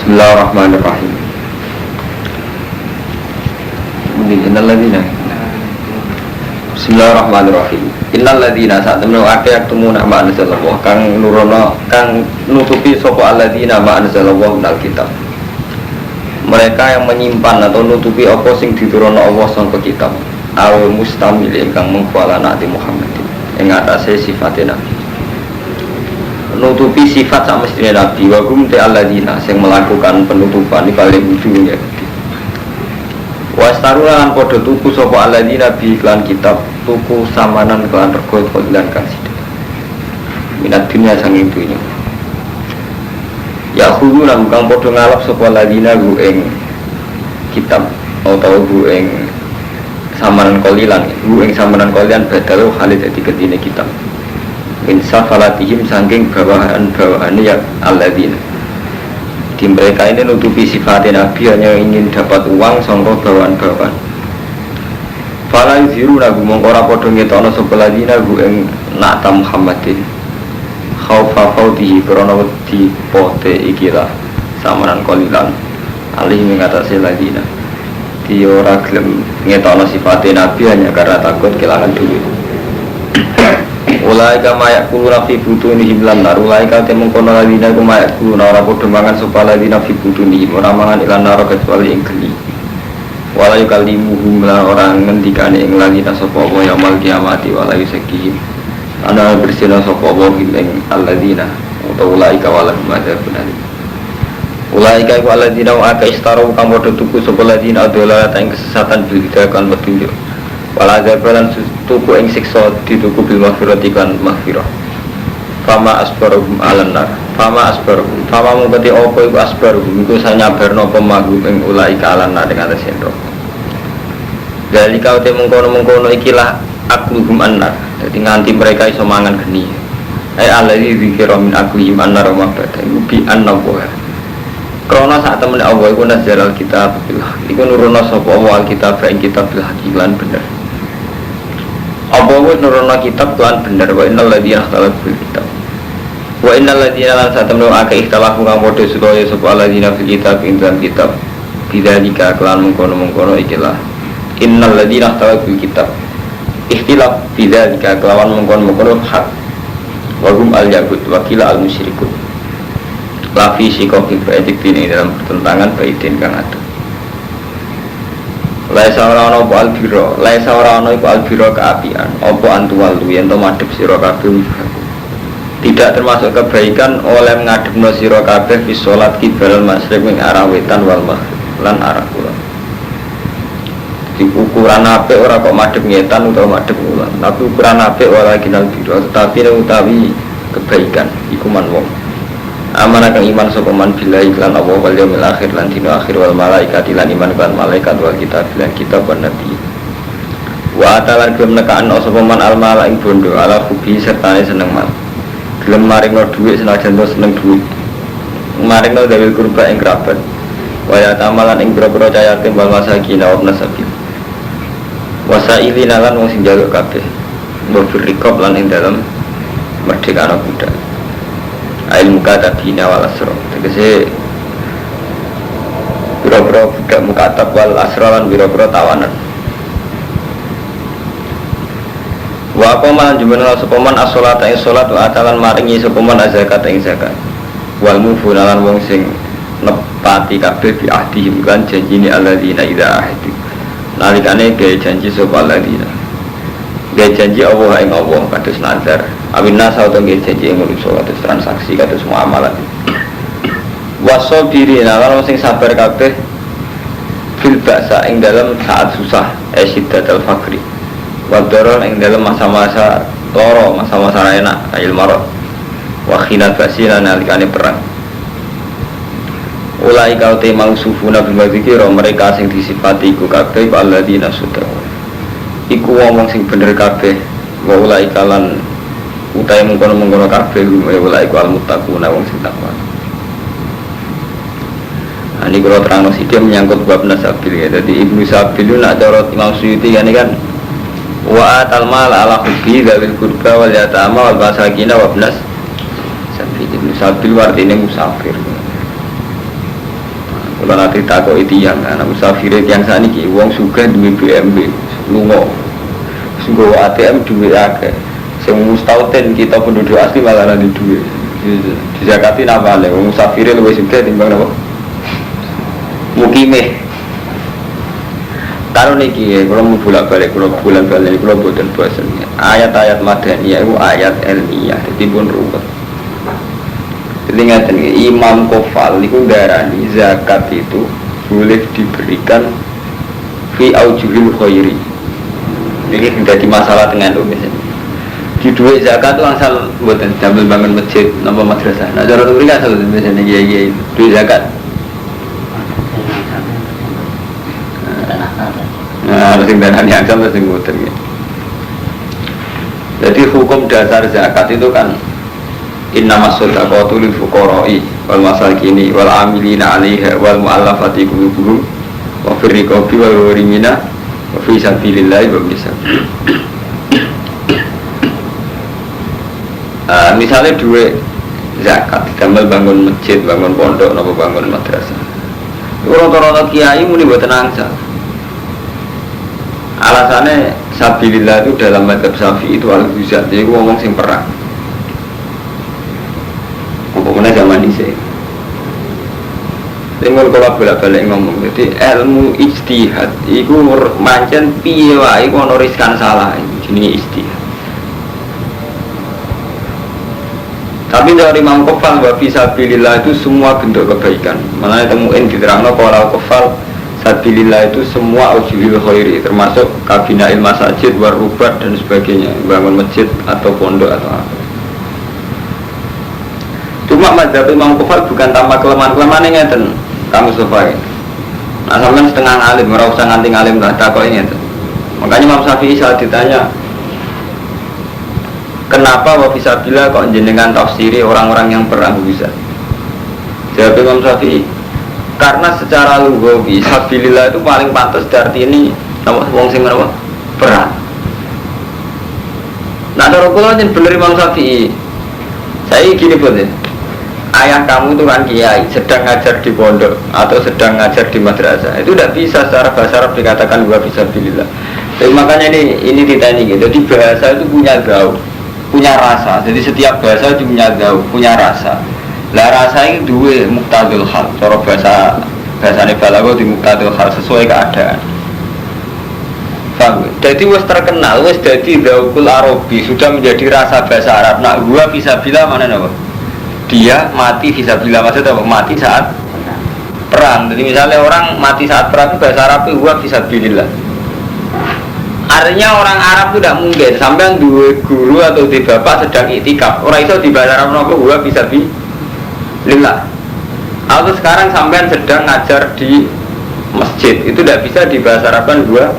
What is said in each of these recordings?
Bismillahirrahmanirrahim. Bismillahirrahmanirrahim. Innal ladzina sa'tamnu aqyaqtumuna ma anzalallah kang nurono kang nutupi sapa alladzina ma anzalallah minal kitab. Mereka yang menyimpan atau nutupi apa sing diturunno Allah sangka kitab. Al mustamil ingkang mengkuala Nabi Muhammad ing atase sifatena Nabi. Nutupi sifat sak mestine Nabi wa kum ta alladzina sing melakukan penutupan paling ujungnya. Wastarulan podo tuku sapa alladzina bi iklan kitab tuku samanan kelan rego lan kang sithik. Minat dunya sanging dunya. Ya khulu nang kang podo ngalap sapa alladzina gu ing kitab atau gu ing samanan kolilan, gu ing samanan kolian badal khalid dadi ketine kitab. Insafalatihim sangking bawahan-bawahannya ya alladzina. Di mereka ini nutupi sifatnya Nabi hanya ingin dapat uang sangka bawahan-bawahan. Fala yuziru nagu mongkora podo ngetono sebeladina gu ing nakta Muhammadin khaufa fautihi krono wedi pote ikilah samanan kolilan alih mengatasi ladina. Di ora gelem ngetono sifatnya Nabi hanya karena takut kehilangan duit. Ulaika mayak kulu nafi butuni himlan nar. Ulaika temung kono ladina ku mayak kulu nara podo mangan sopa ladina fi butuni him. Orang mangan ilan nara kecuali ing geni. Walayu kalimuhum lan orang ngendikane ing ladina sopa Allah yaumul kiamati walayu sekihim. Ana bersina sopa Allah ing alladina. Atau ulaika walahum adzabun alim. Ulaika ku alladina wa aka istaru kang podo tuku sopa ladina adalah ing kesesatan bilhidakan petunjuk. Waladzablan tuku ing siksa dituku bil maghfirati kan maghfirah. Fama asbaruhum alannar. Fama asbaruhum. Fama mungkati apa iku asbaruhum iku sanyabarno pemagum ing ulaika alannar dengan atas sendok. Dari kau te mengkono-mengkono ikilah akluhum annar. Jadi nganti mereka iso mangan geni. Alladzi dzikra min aklihim annar wa bada bi annahu. Krana sak temene Allah iku nazalal kitab billah. Iku nurono sapa Allah kitab ing kitab bil hakilan bener. Apa wis nurono kitab lan bener wa innal ladzina ikhtalafu kitab. Wa innal ladzina lan satamnu aka ikhtalafu kang padha supaya sapa ladzina fil kitab ing dalam kitab bidzalika kelan mengkono-mengkono ikilah. Innal ladzina ikhtalafu kitab. Ikhtilaf bidzalika kelawan mengkono-mengkono hak. Wa hum al yahud wa qila al musyrikun. Lafi sikokin baidik ini dalam pertentangan baidin kang adu. Laisa ora ana apa albiro, laisa ora ana iku albiro keapian, apa antuwal yen to madhep sira kabeh. Tidak termasuk kebaikan oleh ngadepno sira kabeh fi salat qibal masyriq ing arah wetan wal maghrib lan arah kulon. Di ukuran apik ora kok madhep ngetan utawa madhep kulon, tapi ukuran apik ora kinal biro, tetapi utawi kebaikan iku man wong amanah kang iman sapa man billahi lan Allah wal yaumil akhir lan dina akhir wal malaikati lan iman kan malaikat wal kitab lan kitab wan nabi wa atalan gelem nekaan sapa man al malaik bondo ala hubi sertane seneng mal gelem maringno dhuwit senajan to seneng dhuwit maringno dawil kurba ing kerabat wa ya tamalan ing boro-boro cah yatim wal masakin wa nasabil wasailina lan wong sing njaluk kabeh mbok rikop lan ing dalem merdeka anak budak ilmu kata bina wal asro tegese biro-biro budak mukatab wal asro lan biro-biro tawanan wa qaman jumana sepoman as-salata ing salat wa atalan maringi sepoman zakat ing zakat wal mufunalan wong sing nepati kabeh bi ahdihim kan janjine alladzina idza ahdu nalikane gawe janji sapa alladzina gawe janji Allah ing Allah kados nazar awinna sauta gawe janji ing manusa kados transaksi kados muamalah wasobirina lan sing sabar kabeh fil ba'sa ing dalam saat susah syiddatul faqri wa darar ing dalam masa-masa lara masa-masa enak ayil marad wa khilal basina nalikane perang ulai kau te mausufuna bil madzikira mereka sing disifati iku kabeh alladzina sutra iku wong sing bener kabeh wa ulai kalan utahe mengkono-mengkono kabeh ulai ku al muttaquna wong sing takwa. Ini kalau terang dia menyangkut bab nasabil ya. Jadi Ibnu Sabil itu nak dorot Imam Suyuti kan wa atal mal ala hubbi dzawil qurba wal yatama wal masakin wa ibnas sabil. Ibnu Sabil artinya musafir. Kula nanti takoki tiyang ana musafir tiyang saniki wong sugih duwe BMW lunga. Sungguh ATM duwe akeh. Sing mustauten kita penduduk asli malah ora duwe. Dizakati napane wong musafir luwih sugih timbang napa? Mukimeh. Karo niki kula mau bolak-balik kula boten bosen. Ayat-ayat madaniyah itu ayat ilmiah dadi pun ruwet. Ingat ini, Imam Kofal itu darani zakat itu boleh diberikan fi aujuhil khairi. Ini jadi masalah dengan itu misalnya. Di duit zakat itu asal buatan jambil bangun masjid nama madrasah. Nah cara itu asal misalnya iya duit zakat. Nah sing darani asal sing buatan. Jadi hukum dasar zakat itu kan Innama shodaqatu lil fuqara'i wal masakini wal amilina 'alaiha wal mu'allafati qulubuhum wa fir riqabi wal gharimina wa fi sabilillahi wa bisabil. Misalnya duit zakat damel bangun masjid, bangun pondok, napa bangun madrasah. Iku rata-rata kiai muni mboten angsal. Alasannya sabilillah itu dalam madzhab Syafi'i itu al-huzat, jadi ngomong sing perang. Pokoknya zaman ini tinggal kalau bolak-balik ngomong, jadi ilmu ijtihad itu mancen piye wae iku ono riskan salah, jenenge ijtihad. Tapi dari Imam Kofal wa fisabilillah itu semua bentuk kebaikan. Mana temuin diterangno kalau Kofal sabilillah itu semua aujuhil khairi, termasuk kabinail masajid, warubat dan sebagainya, bangun masjid atau pondok atau apa. Cuma mazhab Imam Kofal bukan tanpa kelemahan-kelemahan yang ngeten kamu sofai. Nah sampai setengah alim, ora usah nganti alim lah takok ngeten. Makanya Imam Syafi'i saat ditanya kenapa wa fisabilillah kok jenengan tafsiri orang-orang yang perang bisa? Jawab Imam Syafi'i, karena secara lughawi sabilillah itu paling pantas arti ini nama wong sing apa? Perang. Nah cara kula yen bener Imam Syafi'i. Saya gini pun ya. Ayah kamu itu kan kiai, sedang ngajar di pondok atau sedang ngajar di madrasah, itu tidak bisa secara bahasa Arab dikatakan wa fisabilillah. Jadi makanya ini ditanya gitu. Jadi bahasa itu punya gaul, punya rasa. Jadi setiap bahasa itu punya gaul, punya rasa. Lah rasa itu dua muqtadul hal. Cara bahasane balaghah di muqtadul hal sesuai keadaan. Paham? Jadi wis terkenal, wis jadi gaul Arabi, sudah menjadi rasa bahasa Arab. Nak wa fisabilillah mana napa? Dia mati fisabilillah, maksudnya apa? Mati saat perang. Jadi misalnya orang mati saat perang itu bahasa Arab itu huwa fisabilillah. Artinya orang Arab itu tidak mungkin sampai dua guru atau di bapak sedang iktikaf. Orang itu di bahasa Arab apa huwa fisabilillah. Atau sekarang sampai sedang ngajar di masjid, itu tidak bisa di bahasa Arab kan huwa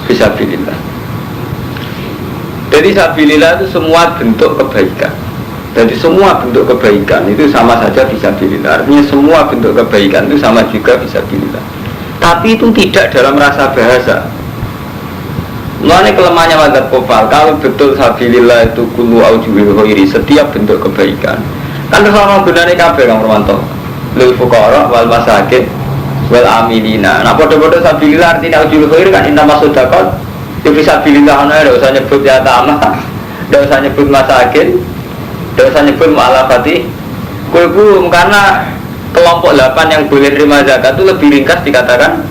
fisabilillah. Jadi fisabilillah itu semua bentuk kebaikan. Jadi semua bentuk kebaikan itu sama saja fisabilillah. Artinya semua bentuk kebaikan itu sama juga fisabilillah. Tapi itu tidak dalam rasa bahasa. Mulanya kelemahannya mazhab Kofal, kalau betul fisabilillah itu kullu aujuhil khairi, setiap bentuk kebaikan. Kan sama gunane kabeh Kang Romanto. Lil fuqara wal masakin wal amilina. Nah padha-padha fisabilillah artinya aujuhil khairi kan inna masudaqat. Itu fisabilillah ana ora usah nyebut ya ta'amah. Ora usah nyebut masakin. Tidak usah nyebut mu'alafati kulubum, karena kelompok 8 yang boleh terima zakat itu lebih ringkas dikatakan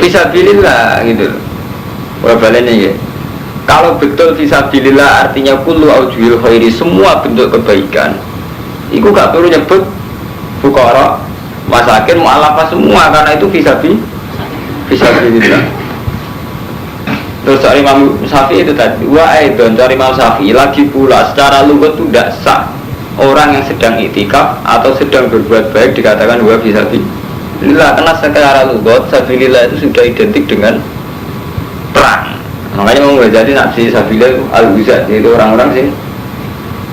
fisabilillah gitu. Balik ya. Kalau betul fisabilillah artinya kullu aujuhil khairi, semua bentuk kebaikan, itu gak perlu nyebut fuqara, masakin, mu'alafah semua, karena itu fisabilillah. Terus dari Imam Syafi'i itu tadi dan dari Imam Syafi'i lagi pula secara lughat itu tidak sah orang yang sedang iktikaf atau sedang berbuat baik dikatakan wa fisabilillah, karena secara lughat sabilillah itu sudah identik dengan perang. Makanya mau jadi nafsi sabilillah itu al-huzat, itu orang-orang sih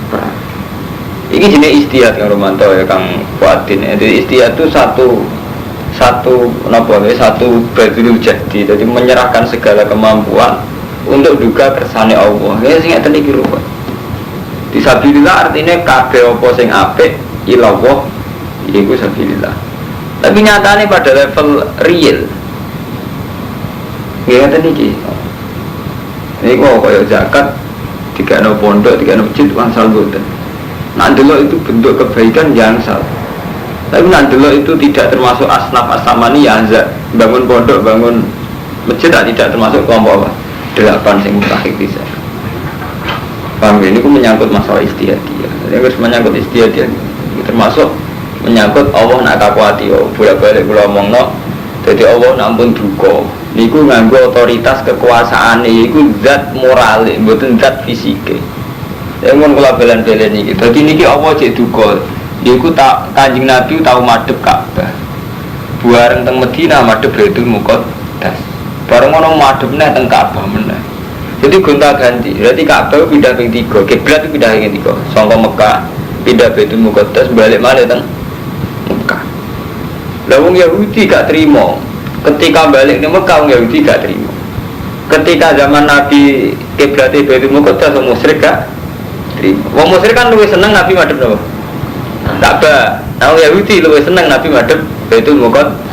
perang. Ini jenis istihad yang Romanto ya Kang Fuadin. Jadi istihad itu satu badrul jahdi, jadi menyerahkan segala kemampuan untuk juga kersane Allah. Ya sing ngeten iki rupa. Fisabilillah artinya kabeh apa sing apik ilallah iku sabilillah. Tapi nyatanya pada level real. Nggih ngoten iki. Ini kok kaya zakat dikene pondok, dikene masjid wangsal boten. Nak delok itu bentuk kebaikan yang sal. Tapi nak delok itu tidak termasuk asnaf asamani ya azza. Bangun pondok, bangun masjid tidak termasuk kelompok apa? 8 sing mutakhir bisa. Paham ini ku menyangkut masalah istiadah. Jadi harus menyangkut istiadah. Termasuk menyangkut Allah nak kakuati. Bolak-balik kula omongno. Jadi Allah nampun duka. Niku nganggo otoritas kekuasaan niku zat moral, mboten zat fisike. Mun kula belen-belen iki. Dadi niki apa cek duka. Niku tak Kanjeng Nabi tau madhep Ka'bah. Buareng teng Madinah madhep Baitul Muqaddas. Bareng ono madhep neh teng Ka'bah meneh. Jadi gonta-ganti. Berarti Ka'bah pindah ping 3, kiblat pindah ping 3. Saka Mekah pindah Baitul Muqaddas balik malih teng Mekah. Lah wong Yahudi gak terima. Ketika balik ke Mekah wong Yahudi gak terima. Ketika zaman Nabi kiblate Baitul Muqaddas wong musyrik gak terima. Wong musyrik kan luwih seneng Nabi madhep napa? Ka'bah. Nah wong Yahudi luwih seneng Nabi madhep Baitul Muqaddas.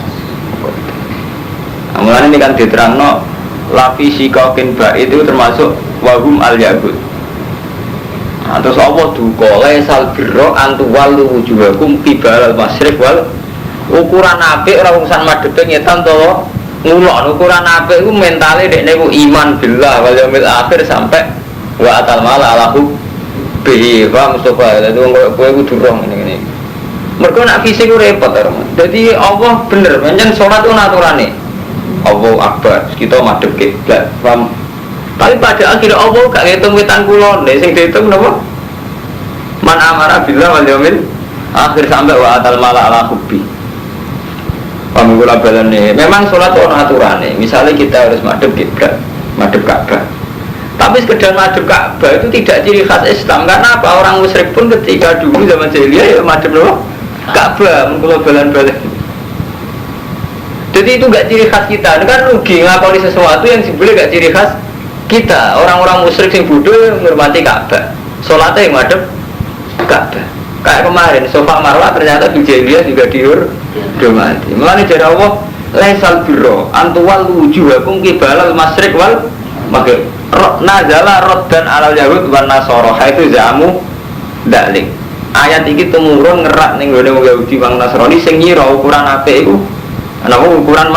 Mulane ini kan diterangno lafi sikokin ba itu termasuk wahum al-yahud. Nah, terus Allah duka laisal birro antuwal wujuhakum qibal al-masyriq wal ukuran apik ora urusan madhepe ngetan to ngulon ukuran apik iku mentale dekne ku iman billah wal yaumil akhir sampai wa atal mala alahu bihi wa mustafa dadi wong kowe kudu rong ngene-ngene. Mergo nek fisik ku repot to. Dadi Allah bener pancen salat ku aturane. Allah akbar, kita madhep kiblat. Paham? Tapi pada akhirnya Allah gak ngitung wetan kulon, sing dihitung napa? Man amara billah wal yaumil akhir sampai wa atal mala ala hubbi. Paham kula balane. Memang salat ono aturane. Misalnya kita harus madhep kiblat, madhep Ka'bah. Tapi sekedar madhep Ka'bah itu tidak ciri khas Islam. Karena apa? Orang musyrik pun ketika dulu zaman jahiliyah ya madhep napa? Ka'bah, mun kula balan-balan. Jadi itu gak ciri khas kita, itu kan rugi ngakoni sesuatu yang sebenarnya gak ciri khas kita. Orang-orang musyrik yang bodoh menghormati Ka'bah, sholatnya yang madhep Ka'bah. Kayak kemarin, Sofa Marwah ternyata di jahiliyah juga dihormati. Mulanya dari Allah, laisal birro antuwal wujuhakum qibalal masyriq wal maghrib. Nazala roddan alal yahud wan nasara itu zamu dalik. Ayat ini tumurun ngerak ning gone wong Yahudi wong Nasrani sing ngira ukuran apik iku ana ukuran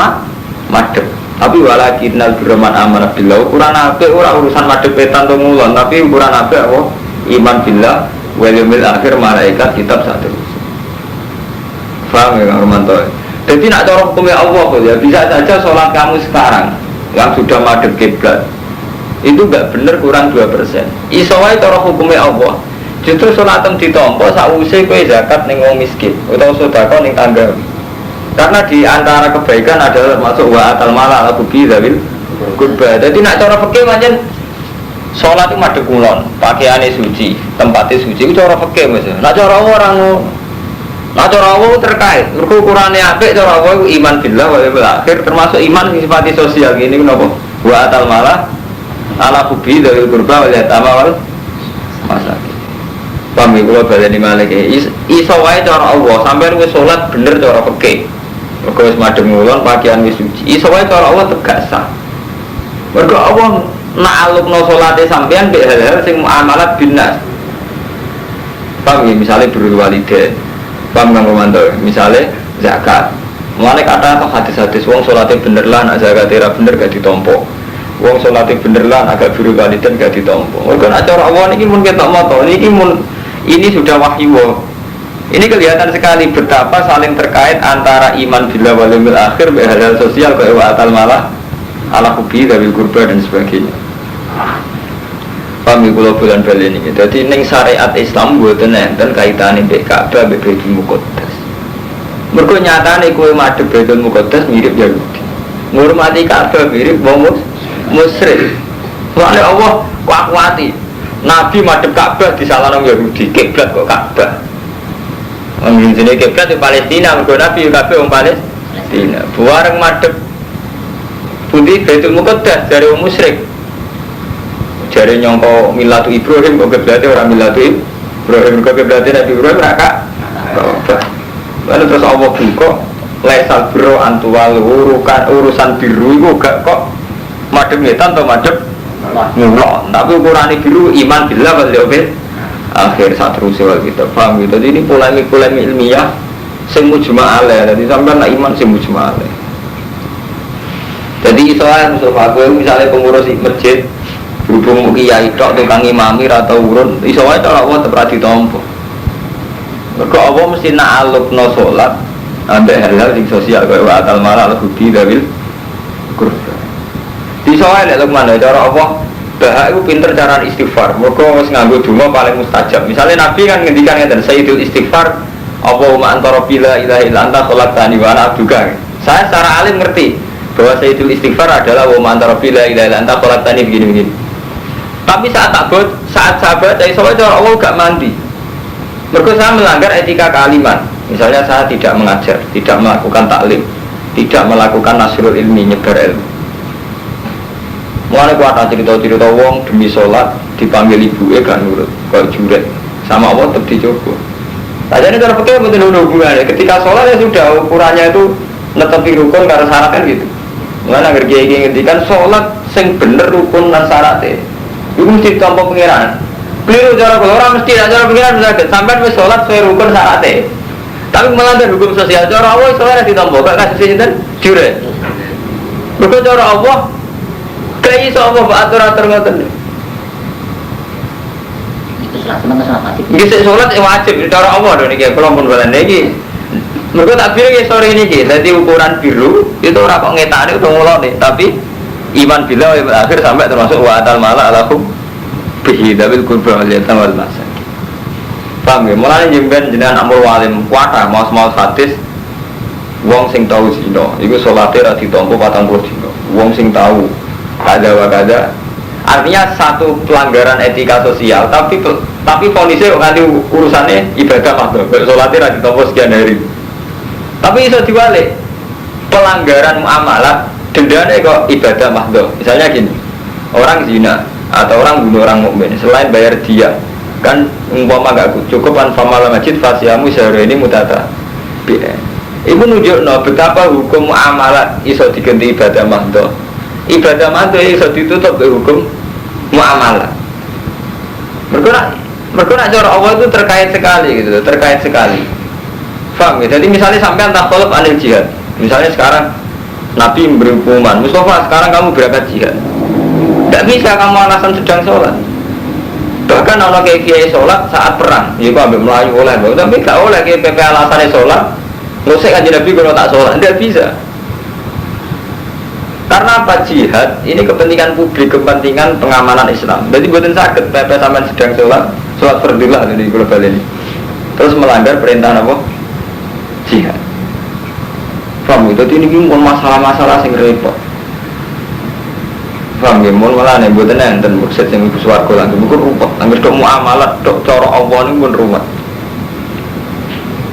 madhep. Tapi walakinnal birman amara billah ukuran apik ora urusan madhep petan to ngulon, tapi ukuran apik apa iman billah wal yaumil akhir malaikat kitab satu. Paham ya Romanto? Jadi nak cara hukumnya Allah ya bisa saja sholat kamu sekarang yang sudah madhep kiblat itu enggak benar kurang 2%. Iso wae cara hukumnya Allah. Justru sholatem ditampa sakwise kowe zakat ning wong miskin utawa sedekah ning tangga. Karena di antara kebaikan adalah masuk wa atal mala ala kubi zawil kurba. Jadi nak cara fikih pancen salat itu madhep kulon, pakaiane suci, tempatnya suci itu cara fikih Mas. Nak cara orang nak cara terkait, mergo ukurane apik cara itu iman billah wa yaumil akhir termasuk iman sing sifati sosial ngene napa? Wa atal mala ala kubi zawil kurba wal yatama wal masakin. Paham kula baleni malih iso wae cara Allah sampeyan wis salat bener cara fikih. Mergo wis madhep ngulon pakaian wis suci. Iso wae cara Allah tegak sah. Mergo Allah na'alukno salate sampeyan mek hal-hal sing muamalat binas. Paham ya misale birrul walidain. Paham Kang Romanto? Misale zakat. Mulane kata hadis-hadis wong salate bener lah nek zakate ra bener gak ditampa. Wong salate bener lah agak birrul walidain gak ditampa. Mergo nek cara Allah niki mun ketok moto niki mun ini sudah wahyu. Ini kelihatan sekali betapa saling terkait antara iman billah wal yaumil akhir hal-hal sosial kayak wa atal malah ala hubi dzawil qurba dan sebagainya. Paham kula bulan bali niki. Dadi ning syariat Islam mboten enten kaitane mbek Ka'bah mbek Baitul Muqaddas. Mergo nyatane kowe madhep Baitul Muqaddas mirip Yahudi. Ngurmati Ka'bah mirip wong musyrik. Soale Allah kuat-kuati. Nabi madhep Ka'bah disalahno Yahudi, kiblat kok Ka'bah. Wong jenenge kiblat di Palestina, mergo Nabi kabeh wong Palestina. Buareng madhep pundi Baitul Muqaddas dari wong musyrik. Jare nyangka milatu Ibrahim kok kiblate ora milatu Ibrahim, kok kiblate Nabi Ibrahim ra Ka'bah. Lalu terus Allah buka Laisal birru antuwal urusan biru itu gak kok madhep ngetan atau madhep ngulon. Tapi ukurane biru iman billah wal yaumil akhir saterusé wal kita paham gitu. Jadi ini polemik-polemik ilmiah sing mujma' alaih. Dadi sampean nak iman sing mujma' alaih. Jadi soal Mustafa kowe misalnya pengurus masjid berhubung kiai tok tukang imami ra tau urun iso wae cara Allah tetep ra ditampa. Mergo Allah mesti nak alupno salat ambek hal-hal sing sosial kaya wa atal mala al-hudi dawil kurba. Iso wae nek Lukman cara Allah bahak iku pinter cara istighfar. Mergo wis nganggo donga paling mustajab. Misalnya Nabi kan ngendikan ngeten sayyidul istighfar Allahumma anta rabbi la ilaha illa anta khalaqtani wa ana abduka. Saya secara alim ngerti bahwa sayyidul istighfar adalah wa anta rabbi la ilaha illa anta khalaqtani begini-begini. Tapi saat sahabat saya soalnya cara Allah gak mandi. Mergo saya melanggar etika kealiman. Misalnya saya tidak mengajar, tidak melakukan taklim, tidak melakukan nasrul ilmi, nyebar ilmu. Mulane kuat cerita-cerita wong demi sholat dipanggil ibuke kan nurut, kok juret. Sama Allah tetap dicoba. Tadi ini cara pakai betul hubungannya. Ketika sholat ya sudah ukurannya itu netepi rukun karena syarat kan gitu. Mulane agar kiai ngendikan sholat sing bener rukun dan syaratnya. Itu mesti tanpa pengiran. Keliru cara orang mesti cara pengiran sakit. Sampai wis sholat sesuai rukun syaratnya. Tapi melanggar hukum sosial cara Allah soalnya ditampa gak kasih sinten jure. Mergo cara Allah kayak iso apa atur-atur ngoten. Iki salat wajib cara Allah lho niki kula pun balen niki. Mergo takbir iki sore niki dadi ukuran biru itu ora kok ngetane udah ngulone tapi iman bila akhir sampai termasuk wa atal mala alakum bihi dabil qurba wal yatam wal masakin. Paham ya? Mulanya jemben jenengan amul walim kuatah maus-maus hadis wong sing tahu zina iku salate ra ditampa 40 dina. Wong sing tahu kada wa kada artinya satu pelanggaran etika sosial tapi polisnya nganti urusannya ibadah makdo salate ra ditampa sekian hari. Tapi iso diwalik pelanggaran muamalah dendane kok ibadah makdo. Misalnya gini, orang zina atau orang bunuh orang mukmin selain bayar dia kan umpama gak cukup kan famala masjid fasiamu sehari ini mutata ibu nunjukno betapa hukum muamalat iso diganti ibadah mahdoh iso ditutup ke hukum muamalat mereka nak cara Allah itu terkait sekali paham ya? Jadi misalnya sampai entah kolab anil jihad misalnya sekarang Nabi memberi hukuman Mustafa sekarang kamu berangkat jihad tidak bisa kamu alasan sedang sholat. Bahkan orang kayak kiai sholat saat perang, ya kok ambil Melayu oleh, tapi gak oleh kayak PP alasannya sholat, ngusik aja Nabi kalau tak sholat, tidak bisa. Karena apa jihad? Ini kepentingan publik, kepentingan pengamanan Islam. Jadi buatin sakit PP sampai sedang sholat fardilah di global ini, terus melanggar perintah apa? Jihad. Paham? Jadi ini pun masalah-masalah yang repot. Paham ya, mohon malah nih buatan enten muksid yang ibu suarga lagi bukan rumput, hampir dok muamalat, dok cara Allah ini pun rumah.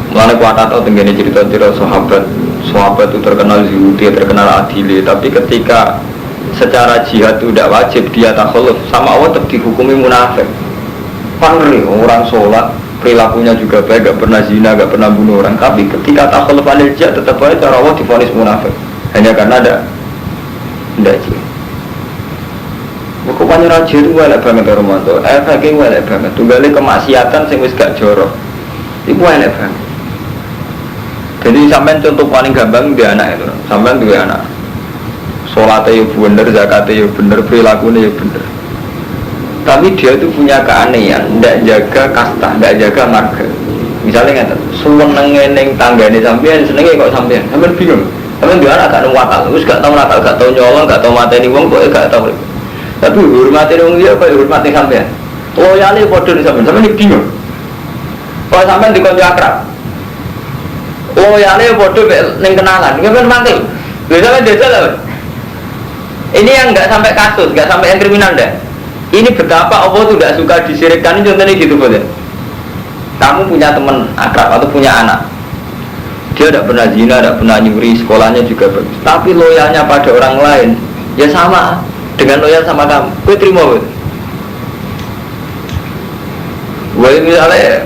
Mulanya kuat atau tenggine cerita-cerita sahabat itu terkenal zuhudi, terkenal adili, tapi ketika secara jihad itu tidak wajib dia takhaluf sama Allah tetap dihukumi munafik. Pangri orang sholat perilakunya juga baik, gak pernah zina, gak pernah bunuh orang, tapi ketika takhaluf anil jihad tetap aja cara Allah divonis munafik hanya karena ada jihad. Bukannya raja itu welek banget Romanto, efeknya welek banget. Tunggalnya kemaksiatan sing wis gak jorok, itu welek banget. Jadi sampean contoh paling gampang dia anak itu, sampean dua anak. Sholatnya ya bener, zakatnya ya bener, perilakunya ya bener. Tapi dia itu punya keanehan, tidak jaga kasta, tidak jaga marga. Misalnya nggak, seneng tanggane sampean, senengnya kok sampean bingung. Sampean dua anak gak nemu akal, terus gak tahu nakal, gak tahu nyolong, gak tahu mateni wong, kok gak tahu. Tapi hormati dong dia, apa hormati sampean? Loyalnya bodoh di sampean ini bingung. Kalau sampean dikonco akrab, loyalnya bodoh neng kenalan, kan mati. Biasanya jajal lah. Ini yang nggak sampai kasus, nggak sampai yang kriminal dah. Ini betapa Allah tuh tidak suka disirikkan, contohnya gitu boleh. Kamu punya teman akrab atau punya anak, dia tidak pernah zina, tidak pernah nyuri, sekolahnya juga bagus. Tapi loyalnya pada orang lain, ya sama. Dengan loyal sama kamu, gue terima gue misalnya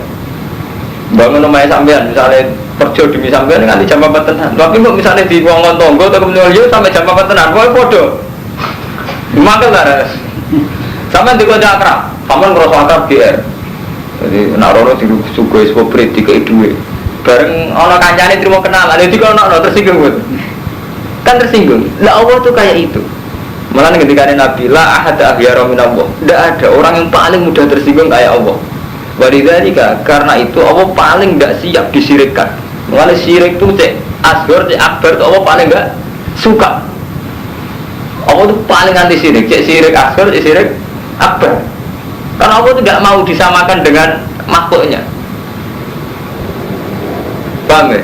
bangun rumah sampean misalnya kerja demi sampean nganti jam 4 tenan. Tapi kok misalnya di wong tonggo atau kemudian yo sampai jam 4 tenan, kok podo. Mangkel ta. Sampean dikon akrab, sampean ngrasa akrab GR. Jadi nek ora disugoi soprit dikei dhuwit. Bareng ana kancane trimo kenalan, dadi kok ana tersinggung. Kan tersinggung. Lah Allah tuh kayak itu. Malah ketika Nabi la ahad ahyara minallah. Tidak ada orang yang paling mudah tersinggung kayak Allah. Walidzalika karena itu Allah paling tidak siap disirikkan. Mulai syirik itu cek asghar, cek akbar itu Allah paling enggak suka. Allah itu paling anti syirik, cek syirik asghar, cek syirik akbar. Karena Allah itu tidak mau disamakan dengan makhluknya. Paham ya?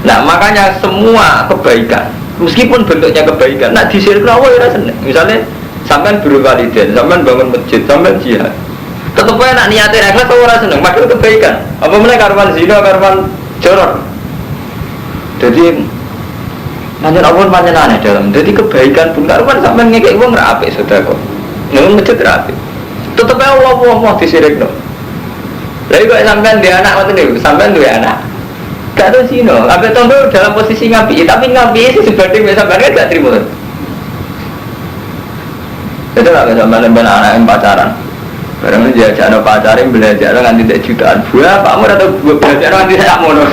Nah makanya semua kebaikan, meskipun bentuknya kebaikan, nah disyirik Allah ya seneng. Misalnya sampean birrul walidain, sampean bangun masjid, sampean jihad. Tetep aja nak niatin ikhlas orang seneng, padahal kebaikan. Apa mulai karuan zina, karuan jorok. Jadi nanti Allah banyak aneh dalam. Jadi kebaikan pun karuan sampai ngekek uang rapi sudah kok. Nunggu masjid rapi. Tetep aja Allah mau disirik no. Lalu kok sampean dia anak waktu ini, sampean dua anak. Gak tahu sih no. Sampai tombol dalam posisi ngapi, tapi ngapi sih sebanding sampean kan gak terima. Itu lah sampean anak yang pacaran. Barang ini diajak ada pacarin, belajar nganti tak jutaan buah, Pak Mur atau belajar nganti tak mono.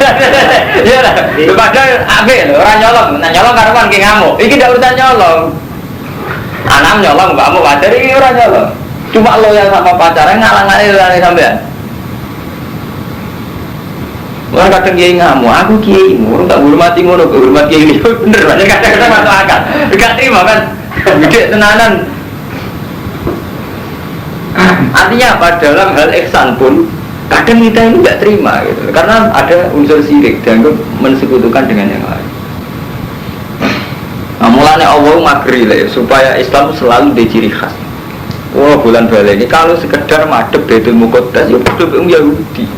Iya lah, padahal abe orang nyolong, nyolong karuan kayak ngamuk. Ini tidak urusan nyolong. Anak nyolong, Pak Mur pacar ini orang nyolong. Cuma lo yang sama pacarnya ngalang-ngalang lari sampean. Orang kadang kiai ngamuk, aku kiai mur, tak hormati ngono, hormat kiai ini bener, kadang-kadang masuk akal. Gak terima kan, gede tenanan. Artinya apa? Dalam hal ihsan pun kadang kita ini tidak terima gitu. Karena ada unsur syirik dan mensekutukan dengan yang lain. Nah, mulanya Allah magri lah ya, supaya Islam selalu ada ciri khas. Wah bulan balik ini kalau sekedar madep Baitul Muqaddas ya bodoh be Yahudi.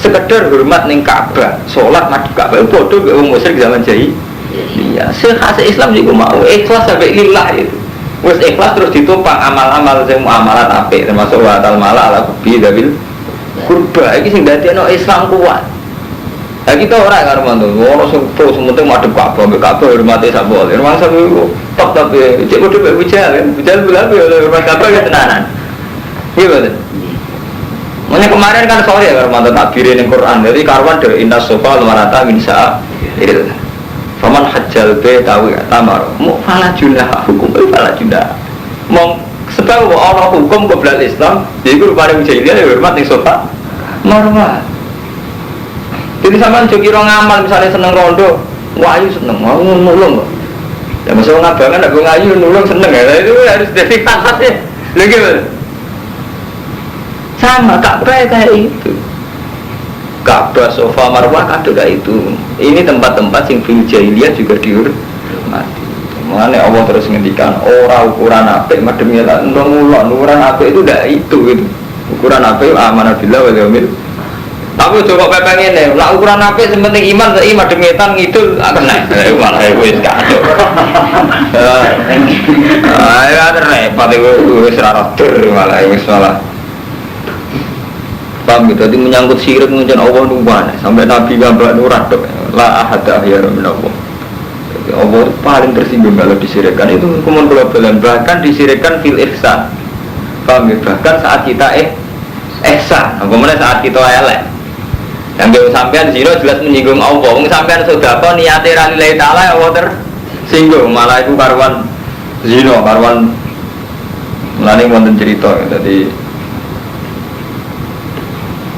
Sekedar hormat ning Ka'bah, salat madep Ka'bah bodoh be wong musyrik zaman jahiliyah. Khas Islam juga mau ikhlas sampai lillah itu. Wes ikhlas terus ditopang amal-amal sing muamalat apik termasuk wa tal mala ala kubi dabil kurba iki sing dadekno Islam kuat. Lah kita ora karo mantu, ono sing terus penting madhep Ka'bah, mbek Ka'bah hormate sak boleh. Rumah sampe top tapi cek kudu mbek bujal belabe hormat Ka'bah ya tenanan. Iya betul. Makanya kemarin kan sore ya karo mantu takbir ning Quran. Jadi karuan de inna sofa lumarata min sa'a. Faman hajjal be tawi tamar mu fala junah hukum fala junah mong sebab ana hukum qoblal Islam jadi rupane jahiliyah ya hormat ning sofa marwah. Jadi sampean jo kira ngamal misalnya seneng rondo wayu seneng mau nulung kok ya masuk ngabangan nek ngayu nulung seneng ya itu harus jadi khasnya lho gitu sama Ka'bah kayak itu. Ka'bah, sofa, marwah kadang kayak itu. Ini tempat-tempat yang fil jahiliyah juga dihormati. Makanya Allah terus ngendikan orang ukuran apik mademnya lah ngulon ukuran apik itu tidak itu. Ukuran apik amanah billah wal yaumil. Tapi coba pepeng ini, lah ukuran apik sepenting iman seiman mademietan ngidul akan naik. Malah wis kacau. Ya repot itu wis ora roder malah wis malah. Paham gitu, jadi menyangkut syirik mengucapkan Allah nubuan sampai Nabi gambar nurat la ahada ahyara minallah. Jadi Allah paling tersinggung kalau disirikkan itu hukuman global, bahkan disirikkan fil ihsan. Paham ya? Bahkan saat kita ihsan, kemudian saat kita elek yang dia sampean zina jelas menyinggung Allah. Sampean sedekah niate ra lillahi taala Allah tersinggung, malah itu karuan zina, karuan mulane wonten cerita jadi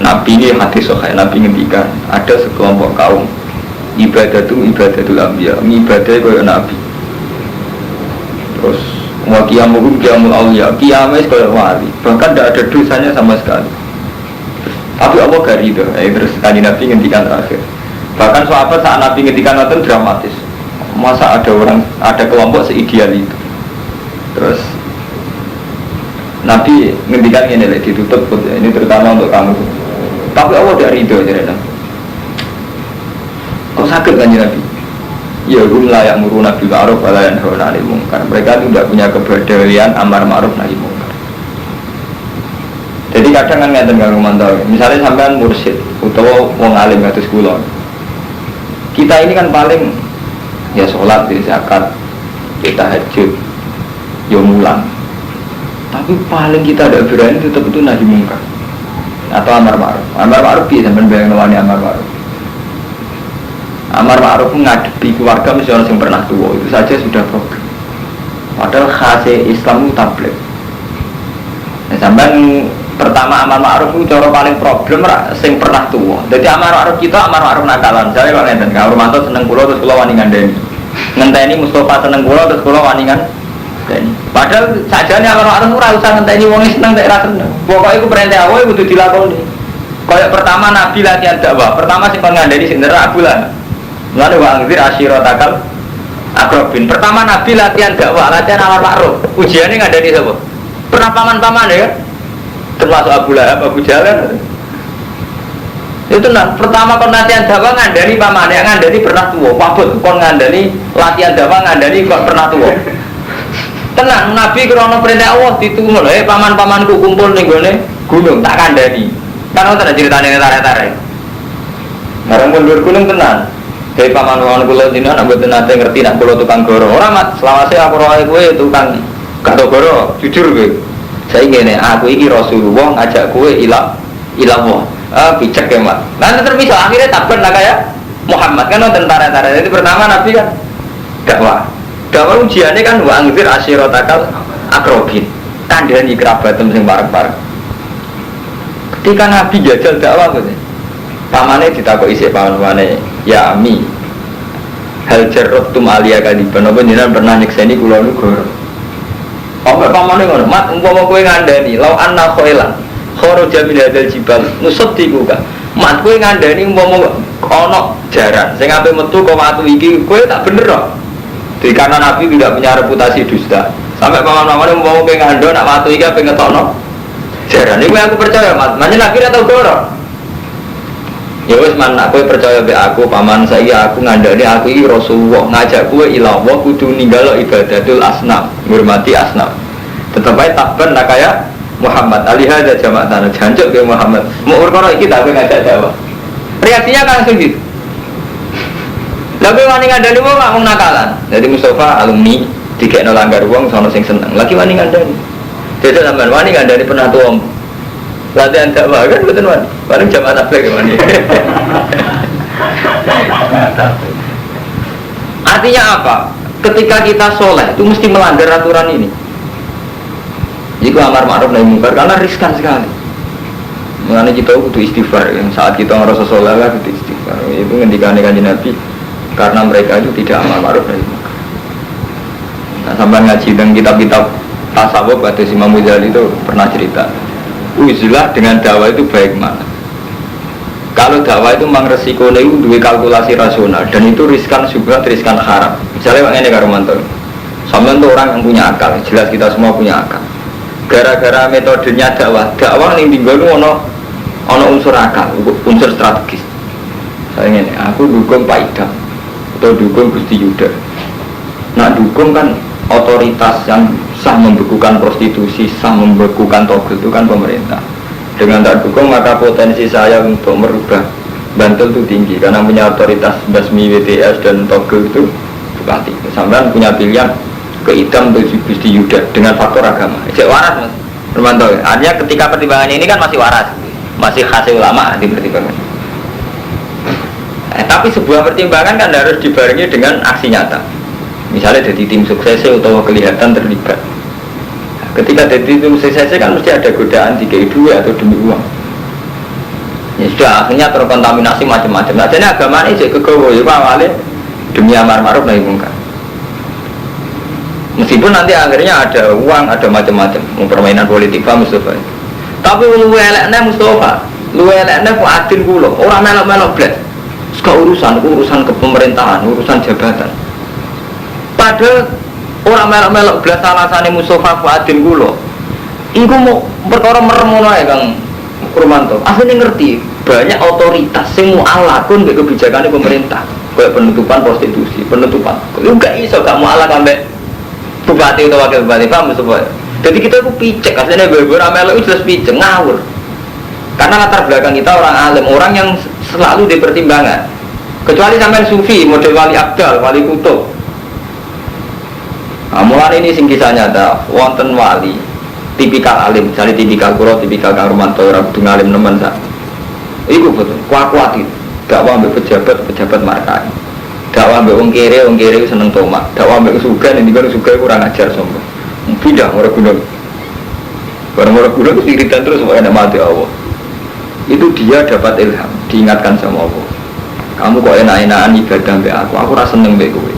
Nabi ini hati sohail, Nabi ngendikan ada sekelompok kaum ibadatul anbiya, ibadah kaya Nabi. Terus wa qiyamuhum qiyamul awliya, qiyamah kaya wali, bahkan tidak ada dosanya sama sekali. Tapi Allah gak ridho, terus tadi Nabi ngendikan terakhir. Bahkan sahabat saat Nabi ngendikan itu dramatis. Masa ada kelompok seideal itu. Terus Nabi ngendikan ini ditutup, ini terutama untuk kamu. Tapi Allah tidak ridho aja. Kok sakit kan Nabi? Ya hum la ya'muruna bil ma'ruf wa la yanhauna 'anil munkar. Mereka itu tidak punya kepedulian amar ma'ruf nahi munkar. Jadi kadang kan ngeten karo mantau. Misalnya sampean mursyid utawa wong alim kados kula. Kita ini kan paling ya sholat, ya zakat, ya tahajud, ya mulang. Tapi paling kita ada berani tetap itu nahi mungkar atau amar ma'ruf. Amar ma'ruf piye sampean bayang wani amar ma'ruf. Amar ma'ruf ngadepi keluarga mesti orang yang pernah tua, itu saja sudah problem. Padahal khasnya Islam itu tabligh. Nah, sampean pertama amar ma'ruf itu cara paling problem sing pernah tua. Jadi amar ma'ruf kita amar ma'ruf nakalan. Saya kok ngenten, Kang Romanto seneng kula terus kula wani ngandani. Ngenteni Mustofa seneng kula terus kula wani ngandani. Padahal sajane amar ma'ruf ora usah ngenteni wong seneng tak ra seneng. Pokoke iku perintah Allah kudu dilakoni. Kayak pertama Nabi latihan dakwah, pertama sing kon ngandani sing Abu Lahab. Mulane wa anzir asyiratakal akrabin. Pertama Nabi latihan dakwah, latihan amar ma'ruf. Ujiane ngandani sapa? Pernah paman-paman ya? Termasuk Abu Lahab, Abu Jahal. Itu nah, pertama kon latihan dakwah ngandani pamane, ngandani pernah tua. Pabut kon ngandani latihan dakwah ngandani kok pernah tua. Tenang, Nabi krana perintah Allah ditunggu lho, paman-pamanku kumpul ning gone gunung tak kandhani. Kan ora ada ceritane tarik-tarik. Barang mundur gunung tenan. Hei paman-paman kula dina nek mboten nate ngerti nek kula tukang goro. Ora mat, selawase aku roe kowe tukang gak goro, jujur kowe. Saya ngene, aku iki Rasulullah ngajak kowe ilah Allah. Picek ya mat. Nanti terpisah akhirnya tabar lah kayak Muhammad kan tentara-tentara. Jadi pertama Nabi kan dakwah. Dakwah ujiannya kan wa anzir asyiratakal akrabin. Kandhani kerabatem sing parek-parek. Ketika Nabi jajal dakwah gitu. Pamane ditakoki isih pamane, "Ya Ami, hal jarratum aliya kadiban apa jenengan pernah nyekseni kula niku?" Apa pamane ngono, "Mat umpama kowe ngandani, lau anna khailan kharaja min hadzal jibal nusaddiqu ka." Mat kowe ngandani umpama ana jaran sing ape metu kok watu iki, kowe tak bener kok. Jadi karena Nabi tidak punya reputasi dusta. Sampai paman-paman umpama kowe ngandho nak watu iki ape ngetokno jaran. Iku aku percaya, Mat. Manjen Nabi ora tau goro. Ya wis man aku percaya be aku paman saya aku ngandani aku iki Rasulullah ngajak kowe ila Allah kudu ninggalo ibadatul asnam ngurmati asnam tetep ae takben nak kaya Muhammad alihada jamak tanah jancuk ke Muhammad mau perkara iki tak ngajak dakwah reaksinya kan langsung gitu lagi wani ngandani wong gak mung nakalan jadi Mustafa alumni dikekno langgar wong sono sing seneng lagi wani ngandani dadi sampean wani ngandani pernah tuwa latihan dakwah kan betul kan paling jamaah tabligh gimana artinya apa ketika kita soleh itu mesti melanggar aturan ini jika amar ma'ruf nahi mungkar karena riskan sekali mengenai kita butuh istighfar yang saat kita ngerasa soleh lah butuh istighfar itu ngendikane kanjeng Nabi karena mereka itu tidak amar ma'ruf nahi mungkar nah sampai ngaji dan kitab-kitab tasawuf atau Imam Ghazali itu pernah cerita uzilah dengan dakwah itu baik mana kalau dakwah itu memang resikonya itu dua kalkulasi rasional dan itu riskan juga riskan haram misalnya ini karo mantul sampean itu orang yang punya akal jelas kita semua punya akal gara-gara metodenya dakwah yang tinggal itu ono unsur akal unsur strategis saya ini aku dukung Pak Idam atau dukung Gusti Yuda nah dukung kan otoritas yang sah membekukan prostitusi, sah membekukan togel itu kan pemerintah. Dengan tak dukung maka potensi saya untuk merubah Bantul itu tinggi karena punya otoritas basmi WTS dan togel itu bupati. Sampai punya pilihan ke Idam atau Gusti Yuda dengan faktor agama. Cek waras mas, Romanto. Artinya ketika pertimbangan ini kan masih waras, masih khas ulama di pertimbangan. Tapi sebuah pertimbangan kan harus dibarengi dengan aksi nyata. Misalnya jadi tim sukses atau kelihatan terlibat. Ketika jadi tim sukses kan mesti ada godaan dikei duit atau demi uang. Ya sudah akhirnya terkontaminasi macam-macam. Nah jadi agama ini jadi kegawa ya awalnya demi amar ma'ruf nahi mungkar. Meskipun nanti akhirnya ada uang, ada macam-macam, permainan politik Pak Mustafa. Tapi lu eleknya Mustafa, lu eleknya Fuadin kulo, orang melok-melok blek. Suka urusan kepemerintahan, urusan jabatan. Padahal orang melok-melok belas alasane Mustafa Fuadin kulo iku mau perkara meremono ya Kang Romanto asline ngerti banyak otoritas sing mu'alakun mbek kebijakane pemerintah kayak penutupan prostitusi penutupan itu gak iso gak mu'alak ambek bupati atau wakil bupati paham Mustafa Jadi kita itu picek, aslinya beberapa melek itu jelas picek, ngawur. Karena latar belakang kita orang alim, orang yang selalu dipertimbangkan. Kecuali sampai sufi, model wali abdal, wali kutub. Nah, mulai ini sing kisah nyata, wonten wali, tipikal alim, misalnya tipikal kulo, tipikal Kang Romanto, orang kudu ngalim nemen sak. Iku betul, kuat itu. Dakwah ambek pejabat markai. Dakwah ambek wong kere seneng tomat. Dakwah ambek sugan, yang dibanding sugan kurang ajar sombong. Pindah orang gunung. Orang gunung itu iritan terus supaya nak mati Allah. Itu dia dapat ilham, diingatkan sama Allah. Kamu kok enak-enakan ibadah mbek aku rasa seneng mbek kowe.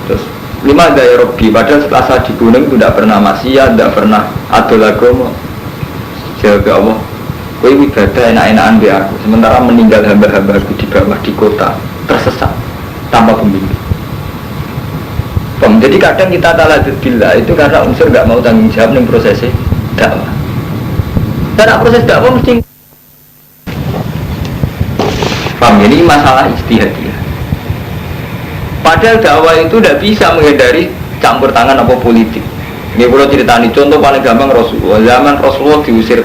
Terus lima daya Robbi, padahal setelah saya di gunung itu tidak pernah maksiat, tidak pernah adol agama. Jawab Allah, kowe ibadah enak-enakan mbek aku, sementara meninggal hamba-hambaku di bawah di kota tersesat tanpa pembimbing. Jadi kadang kita taladud billah itu karena unsur nggak mau tanggung jawab nih prosesnya dakwah. Karena proses dakwah mesti paham, ini masalah ijtihadiyah. Padahal dakwah itu tidak bisa menghindari campur tangan apa politik. Ini kalau ceritani contoh paling gampang Rasulullah. Zaman Rasulullah diusir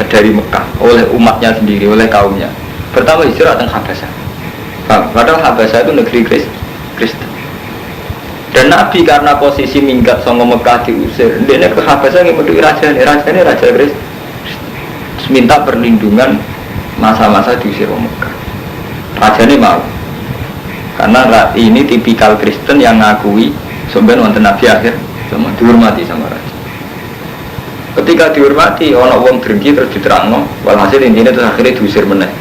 dari Mekah oleh umatnya sendiri, oleh kaumnya. Pertama hijrah teng Habasyah. Padahal Habasyah itu negeri Kristen. Dan Nabi karena posisi minggat songo Mekah diusir, dia ke Habasyah yang menduduki raja Kristen, minta perlindungan masa-masa diusir orang Mekah. Raja ini mau, karena ini tipikal Kristen yang ngakui sebenarnya wonten Nabi akhir sama dihormati sama raja. Ketika dihormati, orang wong drengki terus diterangno, walhasil intinya terus akhirnya diusir meneh.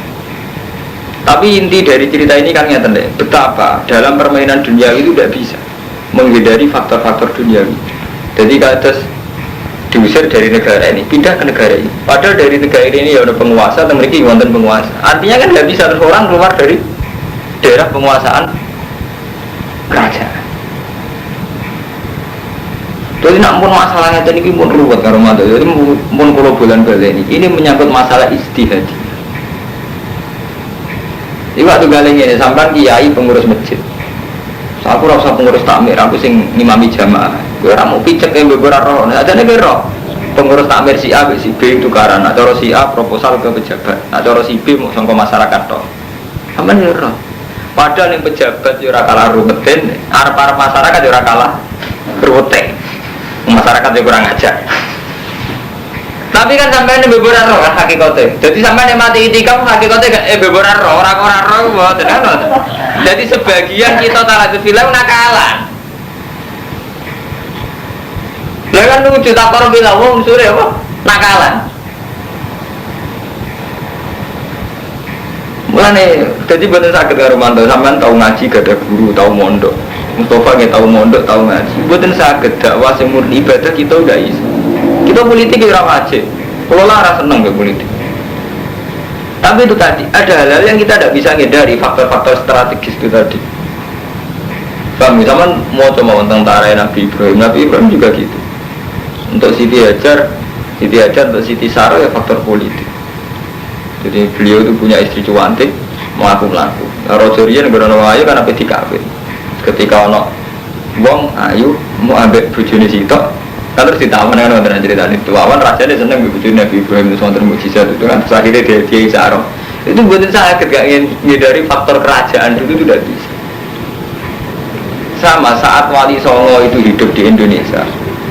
Tapi inti dari cerita ini kan ngeten deh, betapa dalam permainan dunia itu tidak bisa menghindari faktor-faktor duniawi. Jadi kalau diusir dari negara ini, pindah ke negara ini. Padahal dari negara ini ya ada penguasa, dan mereka wonten penguasa. Artinya kan tidak bisa orang keluar dari daerah penguasaan kerajaan. Jadi namun masalahnya ini pun ruwet karo mantu. Jadi pun kalau bulan balen ini menyangkut masalah ijtihad. Ini waktu galeng ini sampai kiai pengurus masjid. Aku rasa pengurus takmir, aku sing ngimami jamaah. Gue mau picek yang beberapa roh. Ada nih roh. Pengurus takmir si A, si B itu karena. Ada si A proposal ke pejabat. Ada si B mau sangka masyarakat toh. Sama nih roh. Padahal yang pejabat jura kalah rumetin, arep masyarakat jura kalah rumetin. Masyarakat juga kurang ajar. Tapi kan sampai ini beberapa roh kan hakikatnya. Jadi sampai ini mati itikaf hakikatnya beberapa roh, orang-orang roh buat kan. Jadi sebagian kita taladud fillah nakalan. Lah kan nuju takor fillah wong sure apa? Nakalan. Mulane jadi bener sakit karo mantu sampean tau ngaji gak ada guru, tau mondok. Mustafa nggih tau mondok, tau ngaji. Mboten saged dakwah sing murni ibadah kita udah iso. Kita politik ora wajib. Kalau lara seneng ke politik. Tapi itu tadi ada hal-hal yang kita tidak bisa hindari, faktor-faktor strategis itu tadi. Kami zaman mau coba tentang Nabi Ibrahim juga gitu. Untuk Siti Hajar untuk Siti Sarah ya faktor politik. Jadi beliau itu punya istri cantik, melaku. Rojorian berono ayu karena PDKP. Ketika ono wong ayu mau ambek bojone sitok, kan terus ditawan kan wonten cerita itu. Awan rasanya seneng bojone Nabi Ibrahim itu wonten mukjizat itu kan. Terus akhirnya dia Sarah. Itu buatin saya gak ingin dari faktor kerajaan itu tidak bisa. Sama saat Wali Songo itu hidup di Indonesia.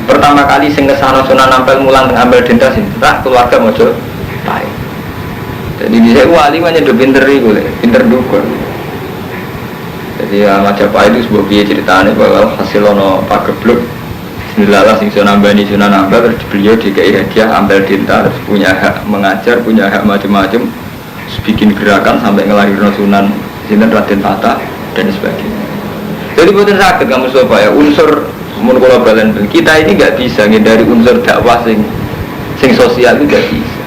Pertama kali sing kesana Sunan Ampel mulang teng Ampel Dentas intah keluarga mojo Pai. Jadi bisa wali mah nyedok pinter dukun. Jadi Majapahit itu sebuah biaya ceritanya bahwa hasil ono pagebluk Bismillah sing Sunan Ampel terus beliau DKI hadiah Ampel Dentas punya hak mengajar, punya hak macam-macam, bikin gerakan sampai ngelahirin Sunan Sinten Raden Fatah dan sebagainya. Jadi bukan sakit kamu supaya unsur menurut balen kita ini nggak bisa dari unsur dakwah sing sosial itu nggak bisa.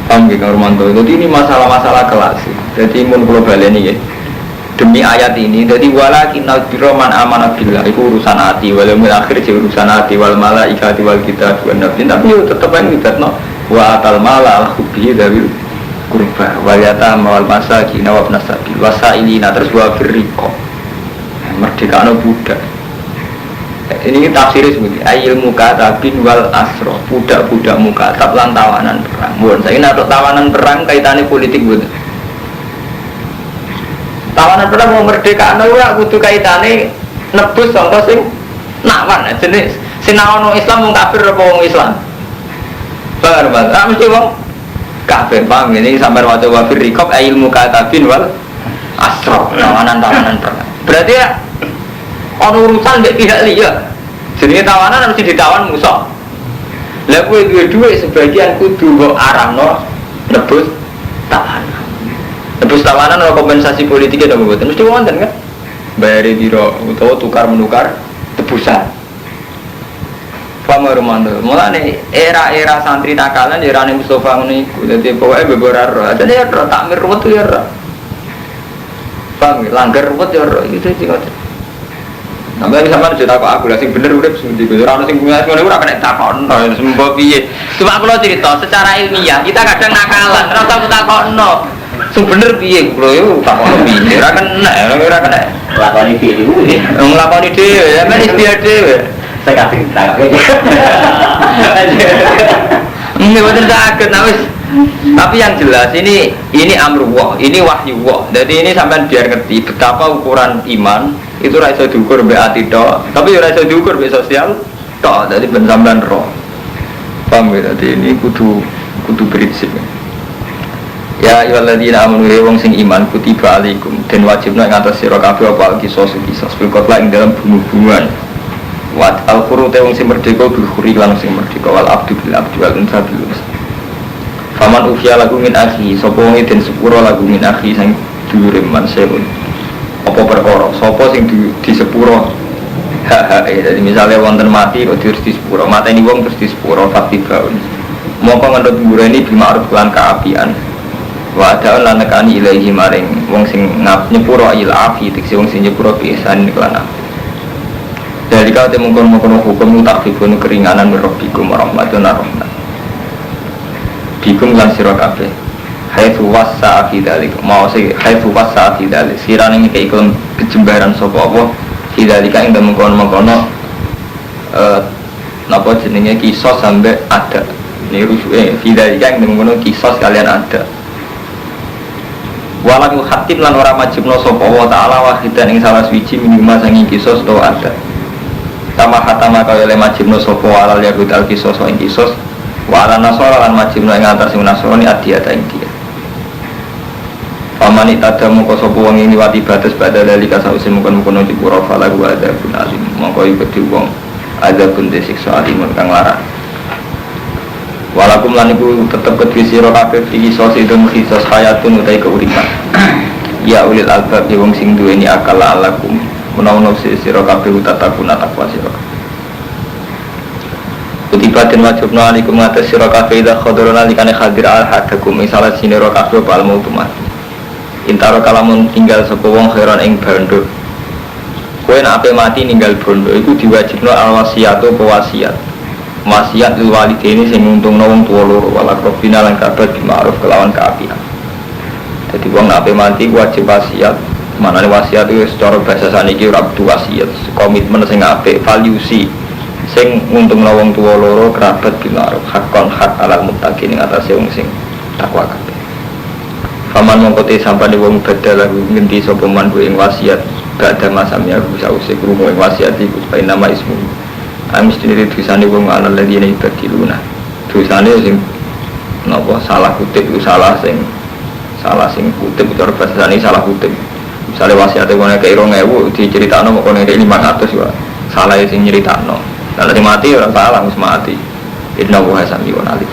Paham nggih Kang Romanto? Jadi ini masalah-masalah kelas. Jadi menurut balen ini demi ayat ini, jadi walakinnal birra man amana billah itu urusan hati, wal yaumil akhir urusan hati, wal malaikati wal kitab wan nabi. Tapi yo tetep ae ngibatno wa atal mala al hubbi dawil kurba wal yatama wal masakin wa ibnas sabil wasailina terus wa firriqo merdekano budak. Ini tafsirnya seperti ayil mukatabin wal asro, budak-budak mukatab lan tawanan perang. Bukan saya naruh tawanan perang kaitannya politik bukan. Tawanan perang mau merdeka, ora kudu kaitane nebus contoh sing nawan jenis sinawan wong Islam wong kafir apa wong Islam. Paham Mas? Ah mesti wong kafir paham ini sampai waca wa fir riqab ilmu katabin wal asra tawanan perang. Berarti ya ono urusan mbek pihak liya. Jenenge tawanan harus ditawan musuh. Lah kowe duwe sebagian kudu mbok arahno nebus tawanan. Nebus tawanan ora kompensasi politiknya dong mboten. Mesti wonten kan? Bayari biro utawa tukar menukar tebusan. Pamar mandul. Mulane era-era santri takalan era ning Mustofa ngene iku. Dadi pokoke beberar. Dadi ya takmir ruwet ya ora. Paham langgar ruwet ya ora gitu sih kok. Sampai bisa mana cerita aku lah sing bener udah seperti itu. Orang sing punya semuanya udah kena takon, semua piye. Cuma aku lo cerita secara ilmiah kita kadang nakalan. Rasa aku takon no. Sing bener piye kulo yo takon piye. Ora kena. Lakoni dhewe. Nglakoni dhewe, ya men istiadat dhewe. Saya kasih tak. Ini betul sakit, wis. Tapi yang jelas ini amrullah, ini wahyullah. Jadi ini sampai biar ngerti betapa ukuran iman itu ra iso diukur mbek ati tok, tapi ora iso diukur mbek sosial tok. Jadi ben sampean roh. Paham ya? Jadi ini kudu prinsip. Ya ayyuhalladzina amanu wong sing iman kutiba alaikum den wajibna ing atas sira kabeh apa kisos bilkotla ing dalam bunuh-bunuhan. Wat al-quru te wong sing merdeka bil khuri lan sing merdeka wal abdu bil abdi wal unsa bil unsa. Faman ufiya lagu min akhi sapa wong den sepuro lagu min akhi sing dhuwure man seun. Apa perkara sapa sing di sepuro jadi misalnya wonten mati kok terus di sepuro mateni wong terus di sepuro fatibaun. Mongko ngendut ngureni bima'ruf lan kaapian. Wa ta'ala lan nekani ilahi maring wong sing nyepuro il afi tekse wong sing nyepuro pisan lan dari kau temungkon hukum tak fibun keringanan merobikum warahmatun rahmat bikum lan sira kabeh haitsu wasa fi dzalik mau sing haitsu wasa fi dzalik sirane iki ikon kejembaran sapa apa fi dzalika ing temungkon-mungkono napa jenenge kisos sampai ada niru fi dzalika ing temungkon kisos kalian ada walau khatib lan ora majibno sapa wa taala wahidan ing salah suci minimal sangi kisos to ada sama hatama kaya le majibno sopo alal yahud al kisos wa kisos wa ala nasara lan majibno ing antar sing nasrani adiyata ing dia pamani tadamu ko sopo wong ing liwati batas badal dari kasause mungkon-mungkon dipura fala wa ada pun alim mongko iku wong ada pun disiksa alimun kang larang walakum lan iku tetep kedhi sira kabeh kisos itu kisos hayatun utai keuripan ya ulil albab wong sing duweni akal alakum menawa sira kabeh tatakun takwa sira. Kutiba den wajibna alaikum atas sira kabeh idza khadarana likane hadir al hadakum misalnya sinira kabeh bal mautu mati. Intaro kalamun tinggal sapa wong khairan ing bandha. Kowe nek ape mati ninggal bondo iku diwajibna al wasiatu pewasiat. Wasiat lil walidaini sing nguntungno wong tuwa loro wala robina lan kabeh ma'ruf kelawan kaapian. Dadi wong nek ape mati wajib wasiat. Manane wasiat itu secara bahasa saniki ora kudu wasiat, komitmen sing apik, valuesi sing nguntungno wong tuwa loro kerabat bilar, hakon hak alal muttaqin ing atase wong sing takwa kabeh. Faman mongko te sampane wong badal ngendi sapa man kuwi ing wasiat, gak ada masamnya bisa usik krungu ing wasiat iku bae nama ismu. Amis dene dosane wong alal ladine ibadiluna. Dosane sing napa salah kutip iku salah sing kutip cara bahasa saniki salah kutip. Misalnya wasiatnya kone ke 2.000 diceritakno mau kone ke 500 ya salah yang nyeritakno kalau mati orang salah harus mati inna wuha sami wa nalif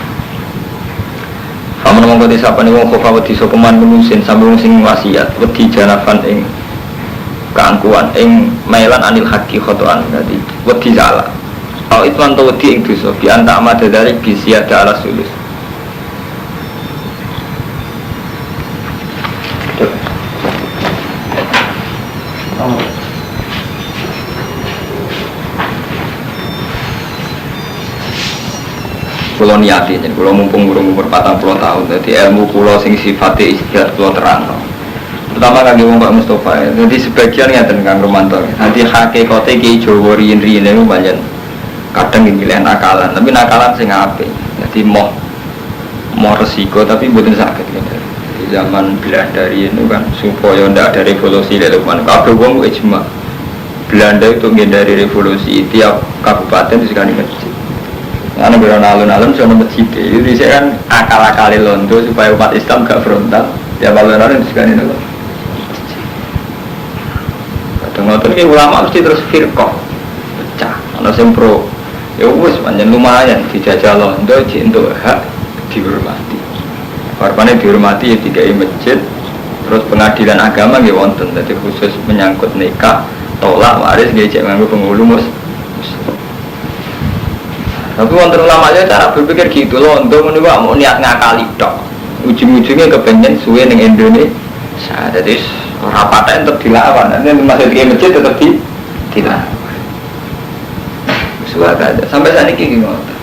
faman mongko disapa nih wong kofa wedi sapa man menusin sampe wong sing wasiat wedi janafan ing keangkuhan ing mailan anil haqi khotoan dadi wedi salah au itman to wedi ing dosa bi anta amada dari bisiada ala sulus Kulo niati, jadi kulo mumpung umur 40 tahun, jadi ilmu kulo sing sifatnya istihad kulo terang. terutama kaki wong Pak Mustafa ya. Jadi sebagian ngeten Kang Romanto. Nanti hakikate ki Jawa riyin-riyin niku pancen kadang pilihan nakalan, tapi nakalan sing apik. Jadi mau resiko tapi mboten saged gitu. Di zaman Belanda riyin itu kan supaya ndak ada revolusi lek man kabeh wong ijma. Belanda itu menghindari revolusi, tiap kabupaten disekani masjid. Karena berana alun-alun sono masjid. Jadi saya kan akal-akali londo supaya umat Islam gak frontal. Ya alun-alun disekani nopo. Kadang-kadang ki ulama mesti terus firqah. Pecah. Ana sing pro. Ya wis pancen lumayan dijajal londo entuk hak dihormati. Korbannya dihormati ya dikai masjid. Terus pengadilan agama nggih wonten. Dadi khusus menyangkut nikah tolak waris nggih cek nganggo penghulu mus. Tapi wonten ulama aja cara berpikir gitu loh, untuk menika mau niat ngakali tok. Ujung-ujungnya kepengen suwe ning Indonesia. Jadi ora paten tetep dilawan. Nanti masuk di masjid tetep dilawan. Suara aja sampai saat ini gimana?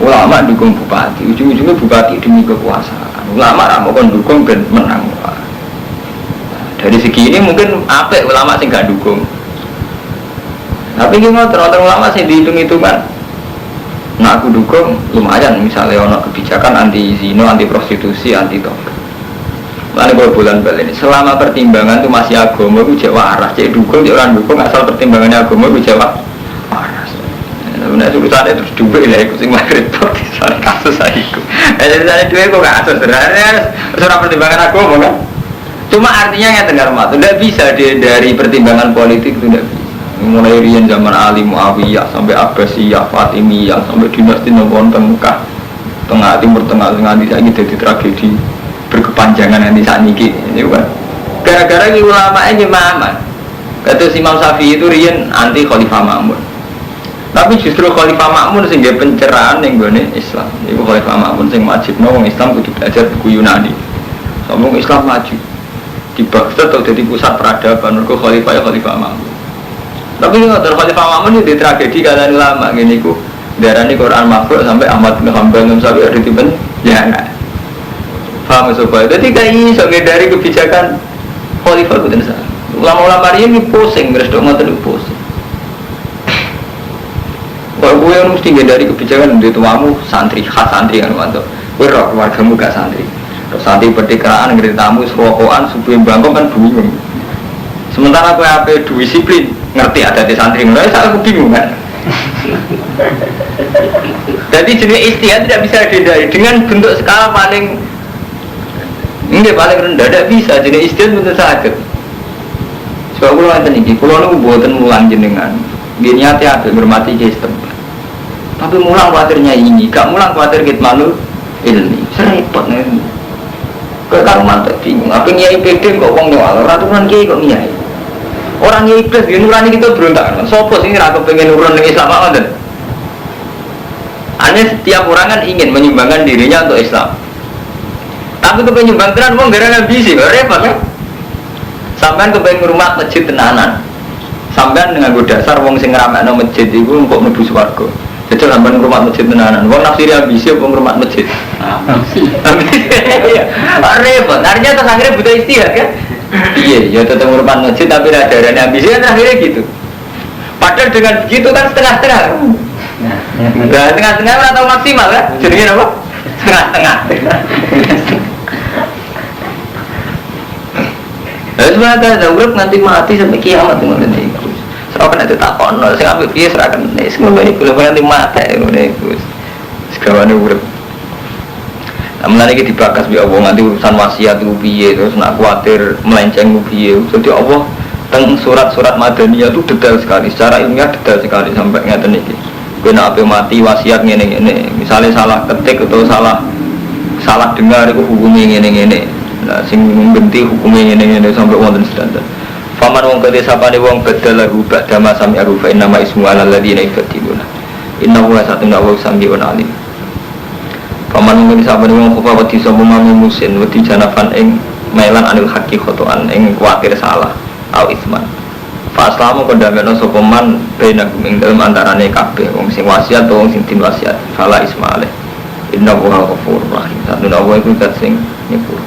Ulama dukung bupati, ujung-ujungnya bupati demi kekuasaan. Ulama ra mau dukung ben menang. Dari segi ini mungkin apik ulama sing gak dukung. Tapi gimana terus ulama sing dihitung-hitungan. Nah aku dukung lumayan misalnya ono kebijakan anti zina, anti prostitusi, anti tobat. Lalu kalau bulan balik ini selama pertimbangan itu masih agama itu jawab waras, cek dukung, cek orang dukung asal pertimbangannya agama itu jawab waras. Sebenarnya urusannya terus dua lah, aku sing repot soal kasus saya itu. Jadi saya dua kok kasus sebenarnya soal pertimbangan agama kan. Cuma artinya yang dengar mata, tidak bisa dari pertimbangan politik itu tidak bisa. Mulai rian zaman Ali Muawiyah sampai Abbasiyah, Fatimiyah sampai dinasti Nobonten Mekah, tengah timur tengah di saat ini jadi tragedi berkepanjangan nanti saat ini kan. Gara-gara ini ulama ini Muhammad. Kata Imam Syafi'i itu rian anti Khalifah Ma'mun. Tapi justru Khalifah Ma'mun sehingga pencerahan yang gone Islam. Itu Khalifah Ma'mun sing wajibno wong Islam kudu belajar buku Yunani. Sombong Islam maju. Di Baghdad atau jadi pusat peradaban mergo khalifah ya Khalifah Ma'mun. Tapi ngoten Khalifah Ma'mun itu tragedi kalian ulama ngene iku darani Quran makhluk sampai Ahmad bin Hanbal sampai ada tipen ya enggak. Paham sobat. Jadi kayak iso dari kebijakan khalifah kudu salah. Ulama-ulama ini pusing terus dok ngoten pusing. Kalau gue mesti dari kebijakan dari tuamu santri khas santri kan mantu. Gue roh keluargamu gak santri. Santri pertikeraan ngerti tamu serokokan subuh bangkong kan bingung. Sementara aku apa disiplin ngerti ada di santri mulai saya aku bingung kan. Jadi jenis istihad tidak bisa dihindari dengan bentuk skala paling rendah tidak bisa jenis istihad bentuk sakit. Sebab aku nanti nih, kalau aku buatan mulang jenengan, gini hati-hati bermati sistem. Tapi mulang khawatirnya ini, gak mulang khawatir kita malu ini, serempet nih. Kalau mantap bingung, apa nyai PD kok wong nyawal, ratusan kiai kok nyai. Orang nyai plus dia nurani kita berontak. Sopo sih rakyat pengen nurun dengan Islam apa kan? Hanya setiap orang kan ingin menyumbangkan dirinya untuk Islam. Tapi kepengen nyumbang tenan wong gara ambisi, repot kan? Sampean kepengen rumah masjid tenanan. Sampean dengan dasar wong sing ngeramakno masjid iku kok mlebu swarga. Jadi sampean rumah masjid tenanan. Wong nafsiri ambisi apa rumah masjid? Repot, artinya terus akhirnya butuh istihad kan? Iya, ya tetap merupakan masjid tapi darahnya ambisi kan akhirnya gitu. Padahal dengan begitu kan setengah-setengah. Nah, tengah-tengah atau maksimal kan? Jadinya apa? Setengah-setengah. Lalu sebenarnya ada urut nanti mati sampai kiamat dengan itu. Serahkan itu tak kono, saya ambil biaya serahkan. Semua ini boleh nanti mati itu. Sekarang urut. Namun lagi dibakas bi Allah nanti urusan wasiat itu piye terus nak khawatir melenceng piye. Jadi Allah teng surat-surat Madaniyah itu detail sekali, secara ilmiah detail sekali sampai ngaten iki. Kena ape mati wasiat ngene-ngene. Misalnya salah ketik atau salah dengar itu hukumnya ngene-ngene. Nah sing ngenti hukumnya ngene-ngene sampai wonten standar. Faman wong kete sapane wong badalahu ba'da ma sami'aru fa inna ma ismu 'alal ladzina yaftiluna. Innahu satuna wa sami'un 'alim. Paman mungkin sahabat wong kufa wedi sapa mami musin wedi janafan ing mailan anil haqi khotoan ing kuwatir salah au isman. Fa aslamu kondameno sapa man bena ing dalem antarane kabeh wong sing wasiat utawa wong sing din wasiat fala ismaale. Innahu ghafurur rahim. Satuna wa iku kat sing nyepur.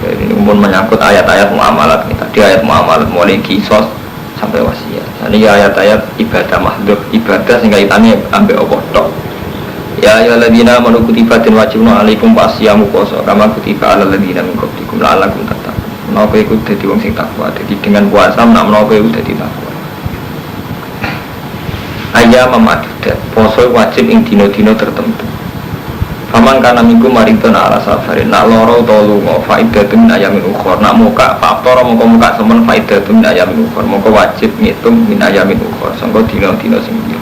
Jadi ini pun menyangkut ayat-ayat muamalat kita. Di ayat muamalat mulai kisos sampai wasiat. Ini ayat-ayat ibadah mahdhur, ibadah sehingga kaitannya ambil Allah tok. Ya ayyuhalladzina amanu kutiba wajibna alaikum fasiyamu poso kama kutiba alal ladzina min qablikum la'allakum tattaqun. Menapa iku dadi wong sing takwa. Dadi dengan puasa menapa iku dadi takwa. Ayat memadudat poso wajib ing dina-dina tertentu. Paman kana minggu maridun ala safarin nak loro utawa lunga faidatun min ayamin ukhra nak muka faktor mongko muka semen faidatun min ayamin ukhra mongko wajib ngitung min ayamin ukhra sangko dina-dina sing liya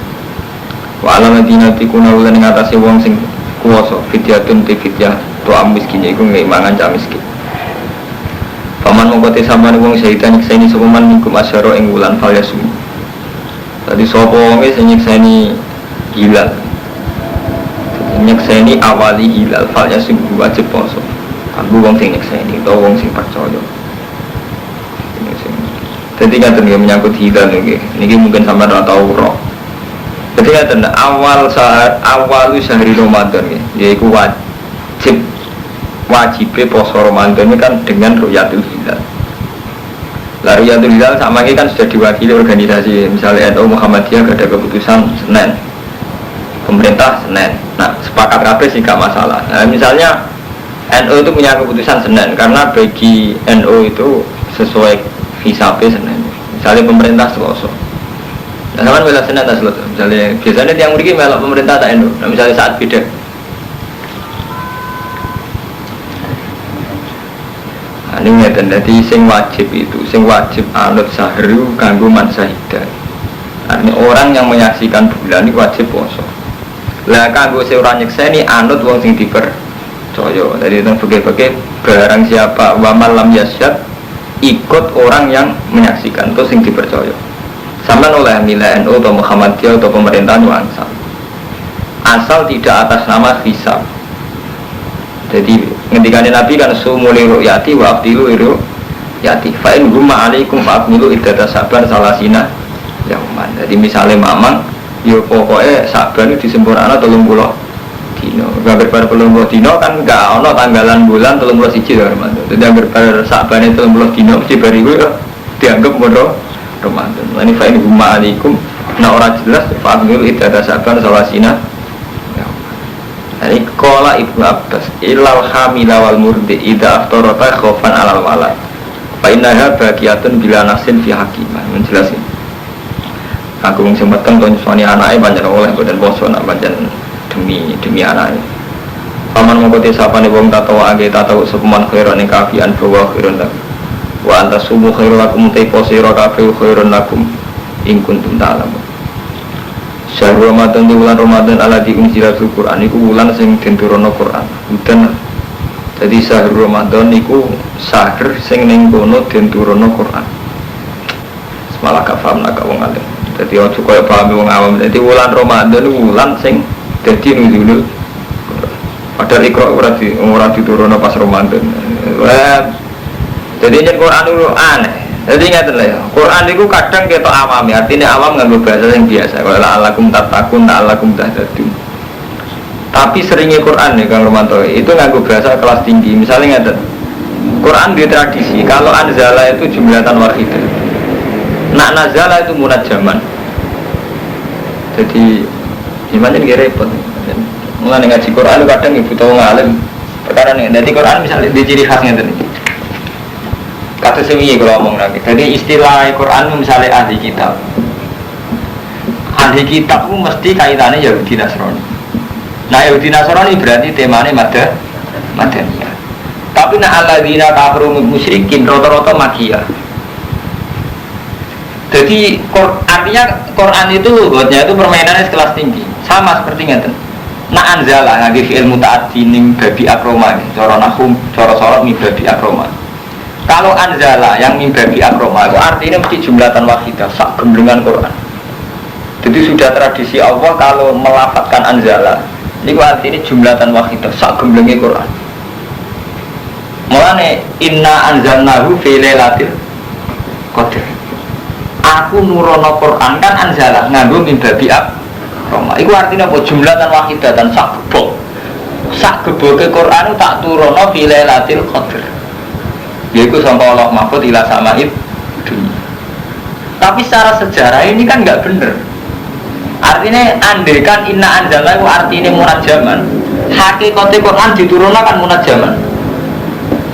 wa ala ladina tikuna ulan ing atase wong sing kuwasa fidyatun te fidyah to miskin iku ngimangan cah miskin. Paman mongko te sampeyan wong saitan nyekseni sapa man minggu masyara ing wulan falyasum. Tadi sapa wong sing nyekseni hilal nyekseni awali hilal falnya sing wajib poso aku wong sing nyekseni atau wong sing percaya jadi ngaten nggih menyangkut hilal niki mungkin sampean ora tau roh jadi ngaten awal syahri Ramadan nggih yaiku wajibe poso Ramadan ini kan dengan ru'yatul hilal. Lah ru'yatul hilal sama ini kan sudah diwakili organisasi misalnya NU Muhammadiyah ada keputusan Senin pemerintah Senin. Nah, sepakat kabeh sih gak masalah. Nah, misalnya NU itu punya keputusan Senin karena bagi NU itu sesuai visape Senin. Misalnya pemerintah Selasa. Nah, sama bela Senin tak Selasa. Misalnya biasanya yang mriki melok pemerintah tak NU. Nah, misalnya saat beda. Nah, ini ngeten dadi sing wajib itu, sing wajib anut sahru kanggo man syahidah. Artinya orang yang menyaksikan bulan ini wajib poso. Lah kanggo sing ora nyekseni anut wong sing dipercaya. Jadi itu bagi-bagi barang siapa wa man lam yasyad ikut orang yang menyaksikan itu sing dipercaya. Sampeyan oleh milih NU atau Muhammadiyah atau pemerintahan wangsa. Asal tidak atas nama hisab. Jadi ngendikane Nabi kan sumuli ru'yati wa abdilu ru'yati fa in gumma alaikum fa akmilu iddata sabar salasina yauman. Jadi misalnya mamang yo pokoknya saban itu disempurnakan 30 dino. Gambar bar 30 dino kan enggak ono tanggalan bulan 31 Ramadan. Jadi gambar bar saban itu 30 dino mesti bariku dianggap bodoh Ramadan. Ini fa in huma alaikum nah ora jelas fa akmilu iddata sabar salasina. Ini qala Ibnu Abbas ilal hamila wal murdi idza aftarata khaufan alal walad. Fa innaha baqiyatun bila nasin fi hakimah. Menjelasin aku sing meteng kon nyusoni anake pancen oleh boten poso nak pancen demi anake. Paman mongko te sapane wong tatawa age tatawa sepeman khairan ing kafian bawa khairan lakum. Wa anta sumu khairan lakum te posira kafi khairan lakum ing kuntum ta'lamun. Syahrul Ramadan di bulan Ramadan ala di unziratul Quran iku wulan sing den turunno Quran. Udan. Jadi syahrul Ramadan iku syahr sing ning kono den turunno Quran. Malah gak paham nak wong alim. Jadi ojo kaya paham wong awam. Jadi wulan Ramadan wulan sing dadi nuzulul. Padahal Iqra ora diturunno pas Ramadan. Jadi yen Quran itu aneh. Jadi ngaten lho ya. Quran itu kadang ketok awam ya. Artinya awam nganggo bahasa yang biasa. Wala alakum tattaqun alakum tahtadun. Tapi seringnya Quran ya Kang Romanto itu nganggo bahasa kelas tinggi. Misalnya ngaten. Quran di tradisi kalau anzala itu jumlatan wahidah. Nak nazala itu munajjaman. Jadi gimana ini repot. Mulane ngaji Quran kadang ibu tahu ngalim. Perkara ini dari Quran misalnya di ciri khasnya tadi. Kata semi kalau ngomong lagi. Jadi istilah Quran misalnya ahli kitab. Ahli kitab itu mesti kaitannya Yahudi Nasrani. Nah Yahudi Nasrani berarti temanya Madaniyah. Tapi nak alladzina kafaru musyrikin rata-rata Makkiyah. Jadi artinya Quran itu buatnya itu permainannya sekelas tinggi. Sama seperti ngeten. Nah anzala ngagi fi'il muta'addi ning babi akroma. Cara nahum, cara sorot ning babi akroma. Kalau anzala yang min babi akroma itu artinya mesti jumlatan wahidah sak gemblengan Quran. Jadi sudah tradisi Allah kalau melafadzkan anzala ini artinya jumlatan wahidah sak gemblenge Quran. Mulane inna anzalnahu fi lailatul qadar. Aku nurono Quran kan anzala nganggo min babi akroma. Iku artinya apa jumlatan wahidah dan sak gebok. Sak geboke Quran tak turono fi lailatul qadar. Yaitu sampai Allah mahfud ila sama'id dunia. Tapi secara sejarah ini kan nggak bener. Artinya andaikan inna anzalna itu artinya munajaman. Hakikatnya Quran diturunkan kan munajaman.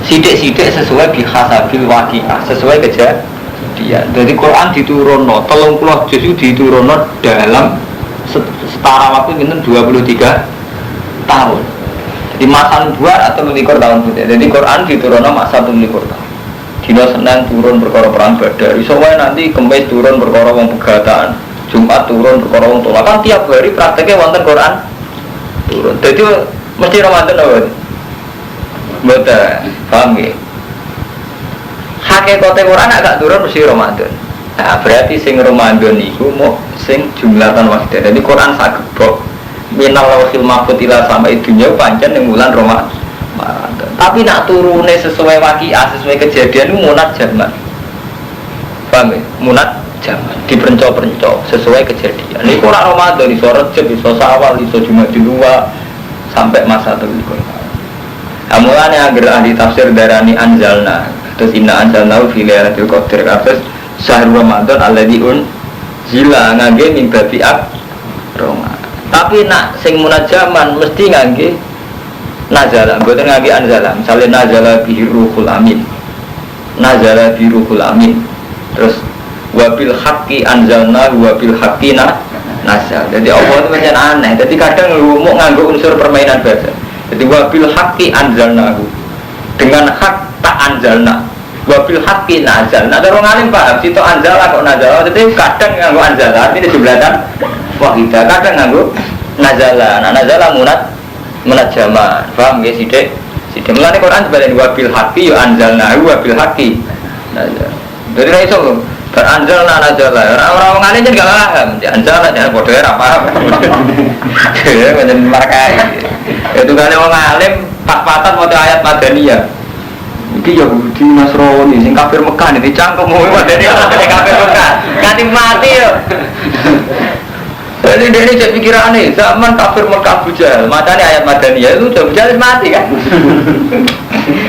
Sidik-sidik sesuai bihasabil waqi'ah, sesuai kejadian. Jadi Quran diturunkan 30 juz diturunkan dalam setara waktu minten 23 tahun. Jadi masa nubuat atau 24 tahun putih. Jadi Quran diturunkan masa 24 tahun. Dino Senin turun perkara perang Badar. Iso wae nanti Kamis turun perkara wong pegatan. Jumat turun perkara wong tolak. Kan tiap hari prakteknya wonten Quran turun. Jadi mesti Ramadan apa? Betul. Paham nggih? Hakikate Quran agak turun mesti Ramadan. Nah, berarti sing Ramadan iku mau sing jumlatan wahidah. Jadi Quran sak gebok minal lauhil mahfuz ila samai dunya pancen ning bulan Ramadan. Tapi nak turune sesuai waqiah, sesuai kejadian itu munat jaman. Paham ya? Munat jaman diperenco-perenco sesuai kejadian. Ini Quran Ramadan iso Rejab, iso Syawal, iso Jumadilwa sampai masa tertentu. Amulane agar ahli tafsir darani anzalna. Terus inna anzalna fi lailatul qadar. Terus syahr Ramadan alladzi unzila ngangge min babi'at Ramadan. Tapi nak sing munajaman mesti ngangge nazala, mboten ngangge anzala. Misale nazala bihi ruhul amin. Nazala bihi ruhul amin. Terus wabil haqqi anzalna wabil haqqi nazal. Jadi Allah itu macam aneh. Jadi kadang mau nganggo unsur permainan bahasa. Jadi wabil haqqi anzalnahu. Dengan hak tak anzalna. Wabil haqqi nazal. Nah, orang alim paham situ anzala kok nazala. Jadi kadang nganggo anzala artinya jumlatan wahidah. Kadang nganggo nazala. Nah, nazala munat jaman. Paham nggih sithik? Sithik mulane Quran sebenarnya wabil haqqi ya anzalnahu wabil haqqi nazal. Jadi ra iso beranzalna nazala. Orang alim kan enggak paham. Anzala jangan bodoh ora paham. Ya macam markai. Itu kan orang alim pas-pasan maca ayat Madaniyah. Iki Yahudi Nasrani sing kafir Mekah iki cangkem mau Madaniyah kafir Mekah. Ganti mati yo. Jadi dia ini saya pikirannya zaman kafir Mekah Abu Jahal, matanya ayat Madaniyah itu Abu Jahal mati kan?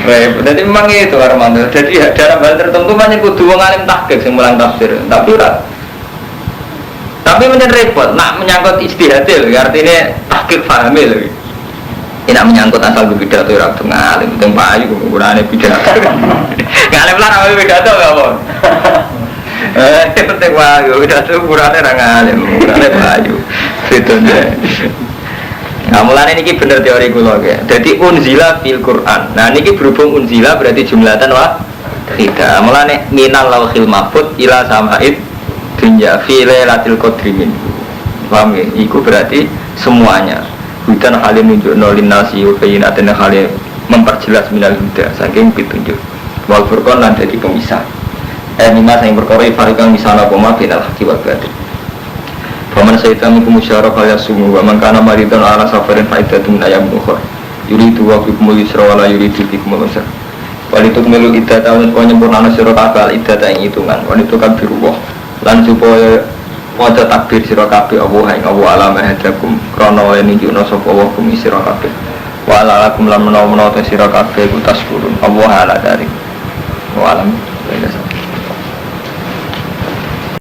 Baik, jadi memang itu Armando. Jadi dalam hal tertentu banyak kudu wong alim tahqiq sing mulang tafsir. Tapi menjadi repot, nak menyangkut istihad lho, artinya tahqiq pahami lho. Ini menyangkut asal pidato ora kudu ngalim, teng payu ukurane pidato. Ngalim lah namanya pidato enggak apa. Penting payu, pidato ukurane ra ngalim, ukurane payu. Fitone. Nah, mulane niki bener teori kula nggih. Dadi unzila fil Quran. Nah, niki berhubung unzila berarti jumlatan wahidah. Mulane minal lauhil mahfuz ila sama'id dunya fi lailatul qadri min. Paham nggih? Iku berarti semuanya. Hudan halim nunjukno linnasi wa bayyinatin halim memperjelas minal huda saking petunjuk. Wal furqan lan dadi pemisah. Lima sing perkara fariqan misala koma binal haqqi wal batil. Faman saytami kumusyara kaya sumu wa man kana maridan ala safarin faidatun ayam ukhra yuridu wa bikumul yusra wa la yuridu bikumul usra walituk melu iddata wa nyempurnana sira kabeh iddata ing hitungan walituk kabirullah lan supaya waca takbir sira kabeh Allah ing Allah alama hadakum krana yen nunjukna sapa Allah kum sira kabeh wa ala lakum lan menawa-menawa sira kabeh ku taskurun Allah ala dari wa alam